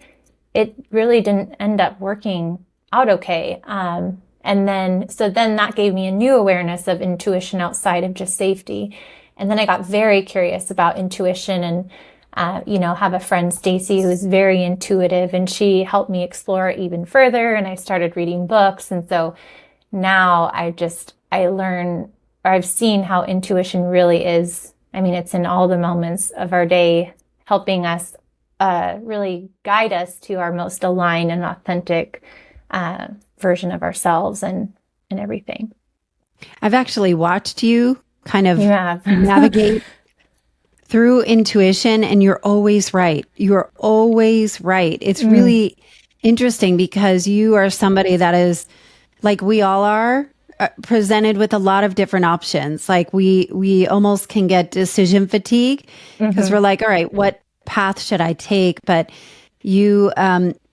it really didn't end up working out okay. And then that gave me a new awareness of intuition outside of just safety. And then I got very curious about intuition have a friend, Stacy, who's very intuitive, and she helped me explore it even further. And I started reading books. And so now I learn, or I've seen how intuition really is. I mean, it's in all the moments of our day, helping us really guide us to our most aligned and authentic version of ourselves and everything. I've actually watched you kind of navigate through intuition, and you're always right. You're always right. It's really interesting because you are somebody that is, like we all are, presented with a lot of different options. Like we almost can get decision fatigue because we're like, all right, what path should I take? But you,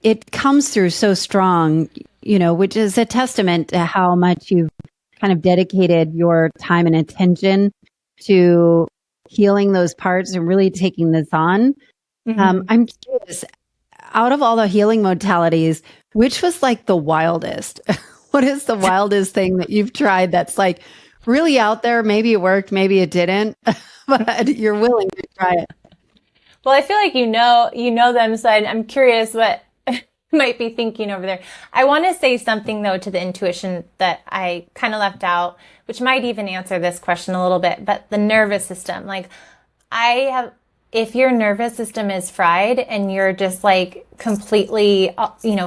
it comes through so strong, which is a testament to how much you've kind of dedicated your time and attention to healing those parts and really taking this on. I'm curious, out of all the healing modalities, which was like the wildest? What is the wildest thing that you've tried that's like really out there? Maybe it worked, maybe it didn't, but you're willing to try it. Well, I feel like you know them, so I'm curious what might be thinking over there. I want to say something though to the intuition that I kind of left out, which might even answer this question a little bit, but the nervous system. Like if your nervous system is fried and you're just like completely,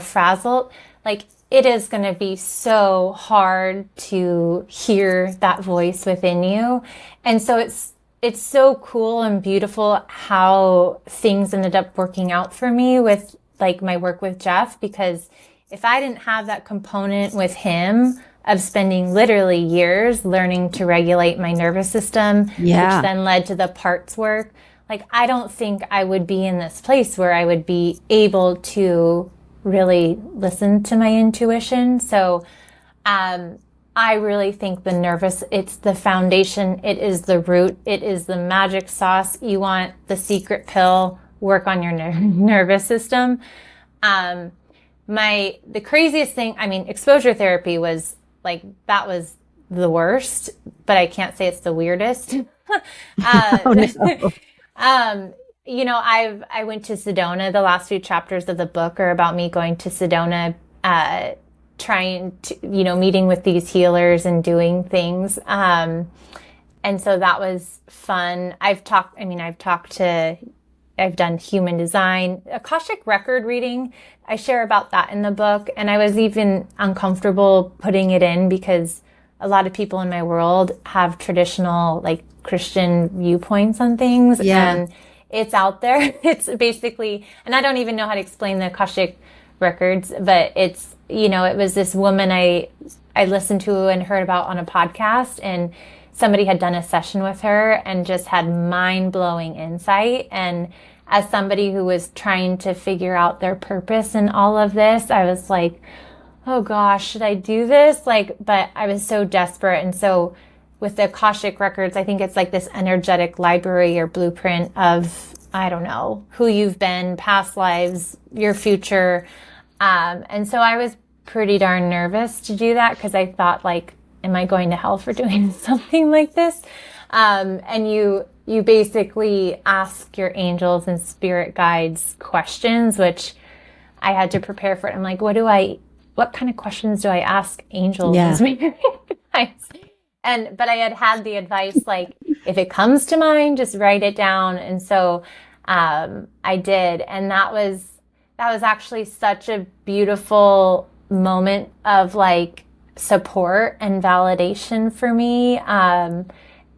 frazzled, like it is going to be so hard to hear that voice within you. And so it's so cool and beautiful how things ended up working out for me with like my work with Jeff, because if I didn't have that component with him of spending literally years learning to regulate my nervous system, which then led to the parts work, like I don't think I would be in this place where I would be able to really listen to my intuition. So I really think it's the foundation. It is the root. It is the magic sauce. You want the secret pill, work on your nervous system. The craziest thing, exposure therapy was like, that was the worst, but I can't say it's the weirdest. I went to Sedona. The last few chapters of the book are about me going to Sedona, trying to, meeting with these healers and doing things. And so that was fun. I've done human design, Akashic record reading. I share about that in the book. And I was even uncomfortable putting it in because a lot of people in my world have traditional, like Christian viewpoints on things. And it's out there. It's basically, and I don't even know how to explain the Akashic records, but it's, it was this woman I listened to and heard about on a podcast, and somebody had done a session with her and just had mind-blowing insight. And as somebody who was trying to figure out their purpose in all of this, I was like, oh gosh, should I do this? But I was so desperate. And so with the Akashic records, I think it's like this energetic library or blueprint of, I don't know, who you've been, past lives, your future. And so I was pretty darn nervous to do that because I thought, like, am I going to hell for doing something like this? And you basically ask your angels and spirit guides questions, which I had to prepare for it. I'm like, what kind of questions do I ask angels and spirit guides? But I had the advice, like, if it comes to mind, just write it down. And so I did. And that was actually such a beautiful moment of like support and validation for me. And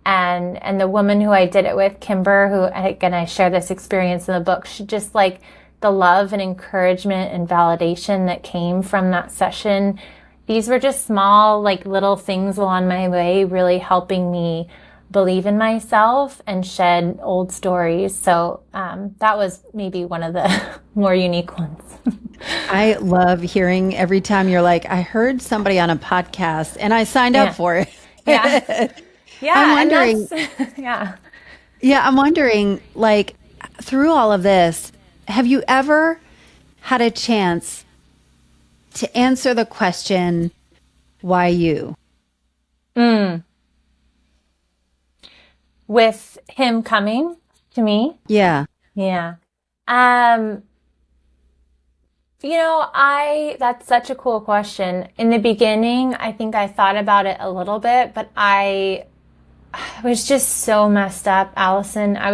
the woman who I did it with, Kimber, who, again, I share this experience in the book, she just like the love and encouragement and validation that came from that session. These were just small, like little things along my way, really helping me believe in myself and shed old stories. So that was maybe one of the more unique ones. I love hearing every time you're like, I heard somebody on a podcast and I signed up for it. Yeah. Yeah. I'm wondering, I'm wondering, like, through all of this, have you ever had a chance to answer the question, why you? With him coming to me? Yeah. Yeah. Um, that's such a cool question. In the beginning, I think I thought about it a little bit, but I was just so messed up, Allison. There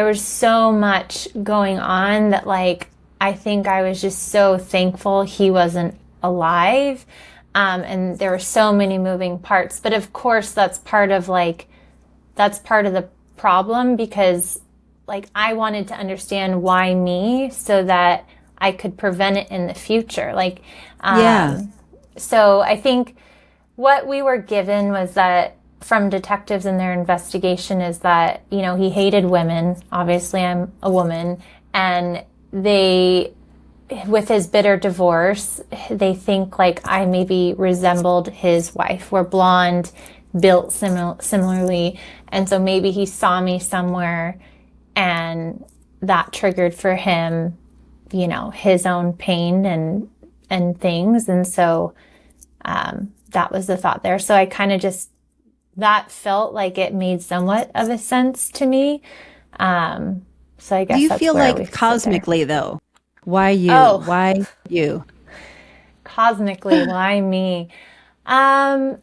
was so much going on that, like, I think I was just so thankful he wasn't alive. And there were so many moving parts. But of course, that's part of the problem, because like I wanted to understand why me so that I could prevent it in the future. Yeah. So I think what we were given was that from detectives in their investigation is that, he hated women. Obviously, I'm a woman. And with his bitter divorce, they think like I maybe resembled his wife. We're blonde, built similarly. And so maybe he saw me somewhere and that triggered for him, his own pain and things. And so that was the thought there. So I kind of that felt like it made somewhat of a sense to me. So I guess Do you that's feel where we like sit there. cosmically, though? Why you? Oh, Why you? cosmically, why me? Um,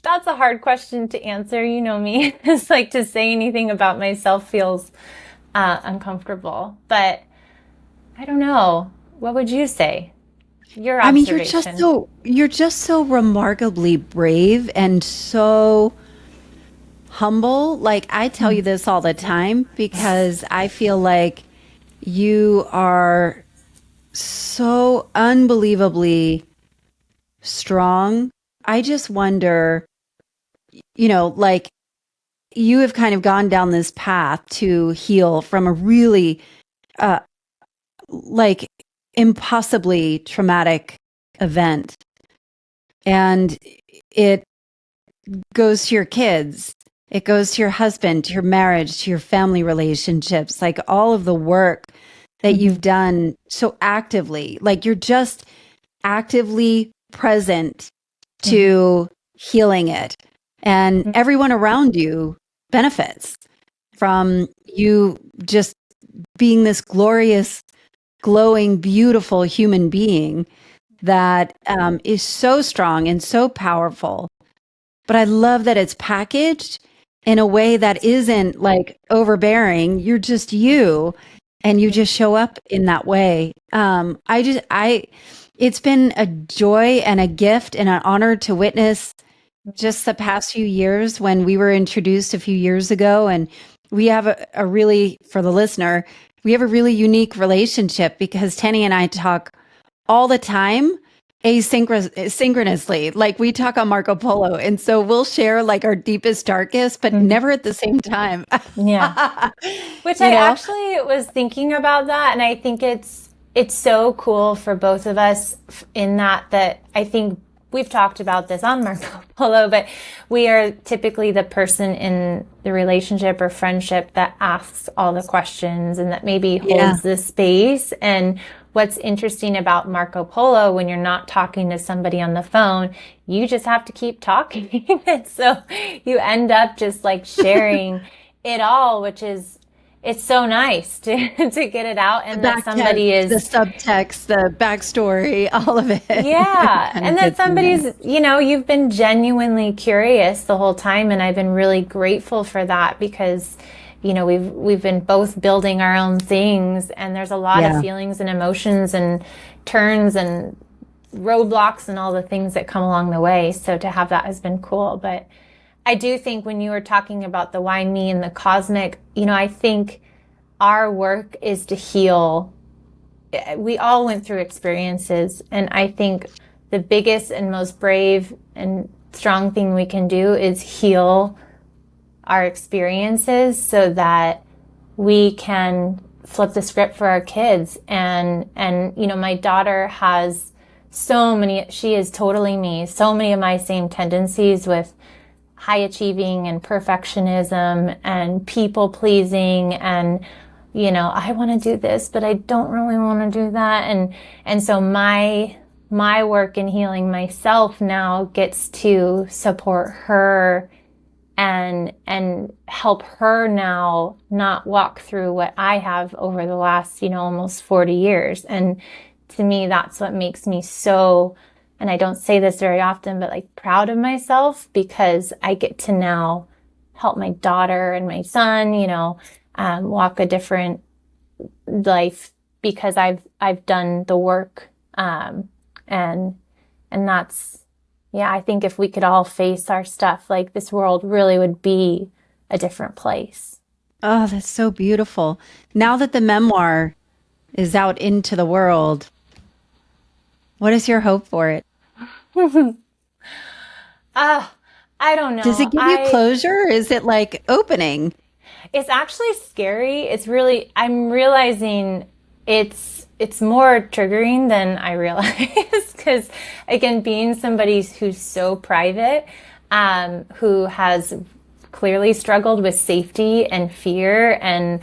that's a hard question to answer. You know me. It's like to say anything about myself feels uncomfortable. But I don't know. What would you say? Your I mean, observation. you're just so remarkably brave and so humble. Like I tell you this all the time because I feel like you are so unbelievably strong. I just wonder, like you have kind of gone down this path to heal from a really uh like impossibly traumatic event. And it goes to your kids. It goes to your husband, to your marriage, to your family relationships, like all of the work that Mm-hmm. you've done so actively. Like you're just actively present Mm-hmm. to healing it. And everyone around you benefits from you just being this glorious, glowing, beautiful human being that is so strong and so powerful. But I love that it's packaged in a way that isn't like overbearing. You're just you, and you just show up in that way. It's been a joy and a gift and an honor to witness just the past few years when we were introduced a few years ago. And we have a really, for the listener, we have a really unique relationship because Tenny and I talk all the time synchronously. Like we talk on Marco Polo. And so we'll share like our deepest, darkest, but Mm-hmm. never at the same time. Yeah. Which you I know? actually was thinking about that, and I think it's so cool for both of us in that I think we've talked about this on Marco Polo, but we are typically the person in the relationship or friendship that asks all the questions and that maybe Yeah. holds the space. And what's interesting about Marco Polo, when you're not talking to somebody on the phone, you just have to keep talking. And so you end up just like sharing it all, which is, it's so nice to to get it out The and that back text, somebody the is, subtext, the backstory, all of it yeah, kind and of that gets in there. somebody's, you've been genuinely curious the whole time, and I've been really grateful for that because, we've been both building our own things, and there's a lot of Yeah. feelings and emotions and turns and roadblocks and all the things that come along the way. So to have that has been cool. But I do think when you were talking about the why me and the cosmic, I think our work is to heal. We all went through experiences, and I think the biggest and most brave and strong thing we can do is heal our experiences so that we can flip the script for our kids. And my daughter has she is totally me, so many of my same tendencies with high achieving and perfectionism and people pleasing and I want to do this but I don't really want to do that. And so my work in healing myself now gets to support her and help her now not walk through what I have over the last, almost 40 years. And to me, that's what makes me so, and I don't say this very often, but like proud of myself, because I get to now help my daughter and my son, walk a different life because I've done the work. And that's, yeah, I think if we could all face our stuff, like this world really would be a different place. Oh, that's so beautiful. Now that the memoir is out into the world, what is your hope for it? I don't know. Does it give you closure? Is it like opening? It's actually scary. It's really, I'm realizing it's more triggering than I realized, because again, being somebody who's so private, who has clearly struggled with safety and fear and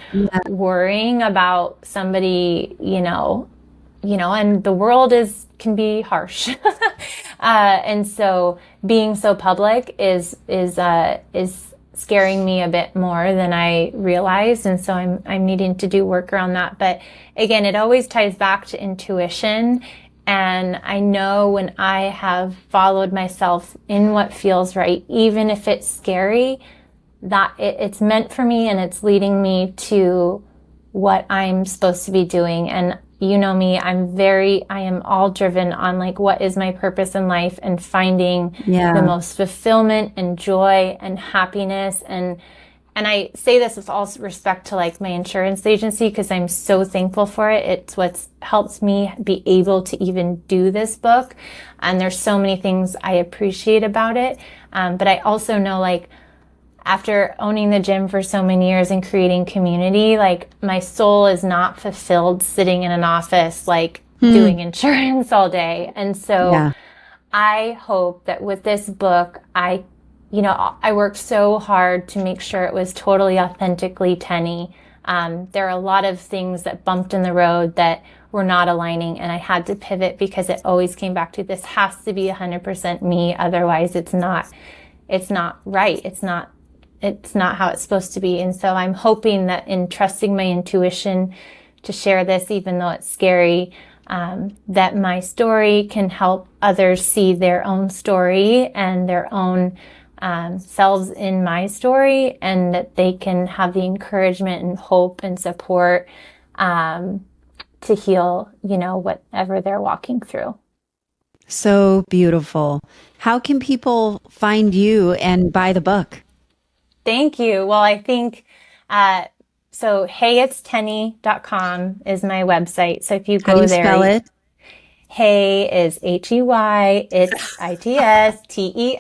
worrying about somebody, and the world can be harsh. And so being so public is scaring me a bit more than I realized. And so I'm needing to do work around that. But again, it always ties back to intuition. And I know when I have followed myself in what feels right, even if it's scary, that it's meant for me and it's leading me to what I'm supposed to be doing. And you know me, I am all driven on like, what is my purpose in life, and finding the most fulfillment and joy and happiness. And I say this with all respect to like my insurance agency, because I'm so thankful for it. It's what's helped me be able to even do this book. And there's so many things I appreciate about it. But I also know, like, after owning the gym for so many years and creating community, like my soul is not fulfilled sitting in an office, like doing insurance all day. And so I hope that with this book, I worked so hard to make sure it was totally authentically Tenny. There are a lot of things that bumped in the road that were not aligning, and I had to pivot because it always came back to, this has to be 100% me. Otherwise it's not right. It's not how it's supposed to be. And so I'm hoping that in trusting my intuition to share this, even though it's scary, that my story can help others see their own story and their own selves in my story, and that they can have the encouragement and hope and support to heal, whatever they're walking through. So beautiful. How can people find you and buy the book? Thank you. Well, I think, so heyitstenny.com is my website. So if you go there. How do you spell it? Hey is Hey, it's ITSTENNY.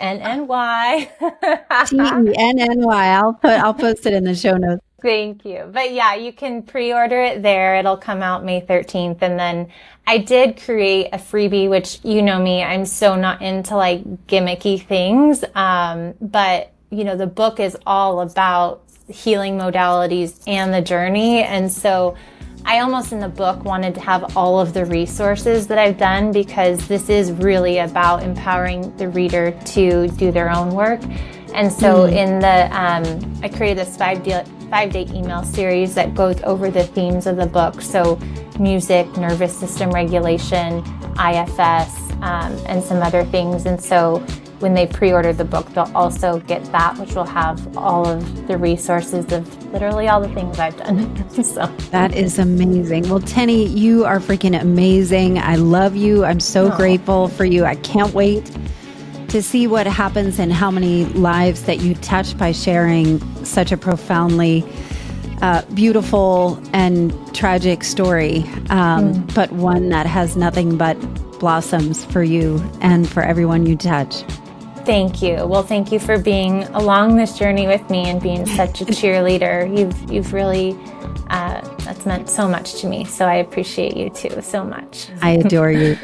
TENNY. I'll post it in the show notes. Thank you. But yeah, you can pre-order it there. It'll come out May 13th. And then I did create a freebie, which you know me, I'm so not into like gimmicky things. But the book is all about healing modalities and the journey. And so I almost in the book wanted to have all of the resources that I've done, because this is really about empowering the reader to do their own work. And so in the, I created this 5-day email series that goes over the themes of the book. So music, nervous system regulation, IFS, and some other things. And so when they pre-order the book, they'll also get that, which will have all of the resources of literally all the things I've done. So that is amazing. Well, Tenny, you are freaking amazing. I love you. I'm so grateful for you. I can't wait to see what happens and how many lives that you touch by sharing such a profoundly beautiful and tragic story, but one that has nothing but blossoms for you and for everyone you touch. Thank you. Well, thank you for being along this journey with me and being such a cheerleader. You've really, that's meant so much to me. So I appreciate you too so much. I adore you.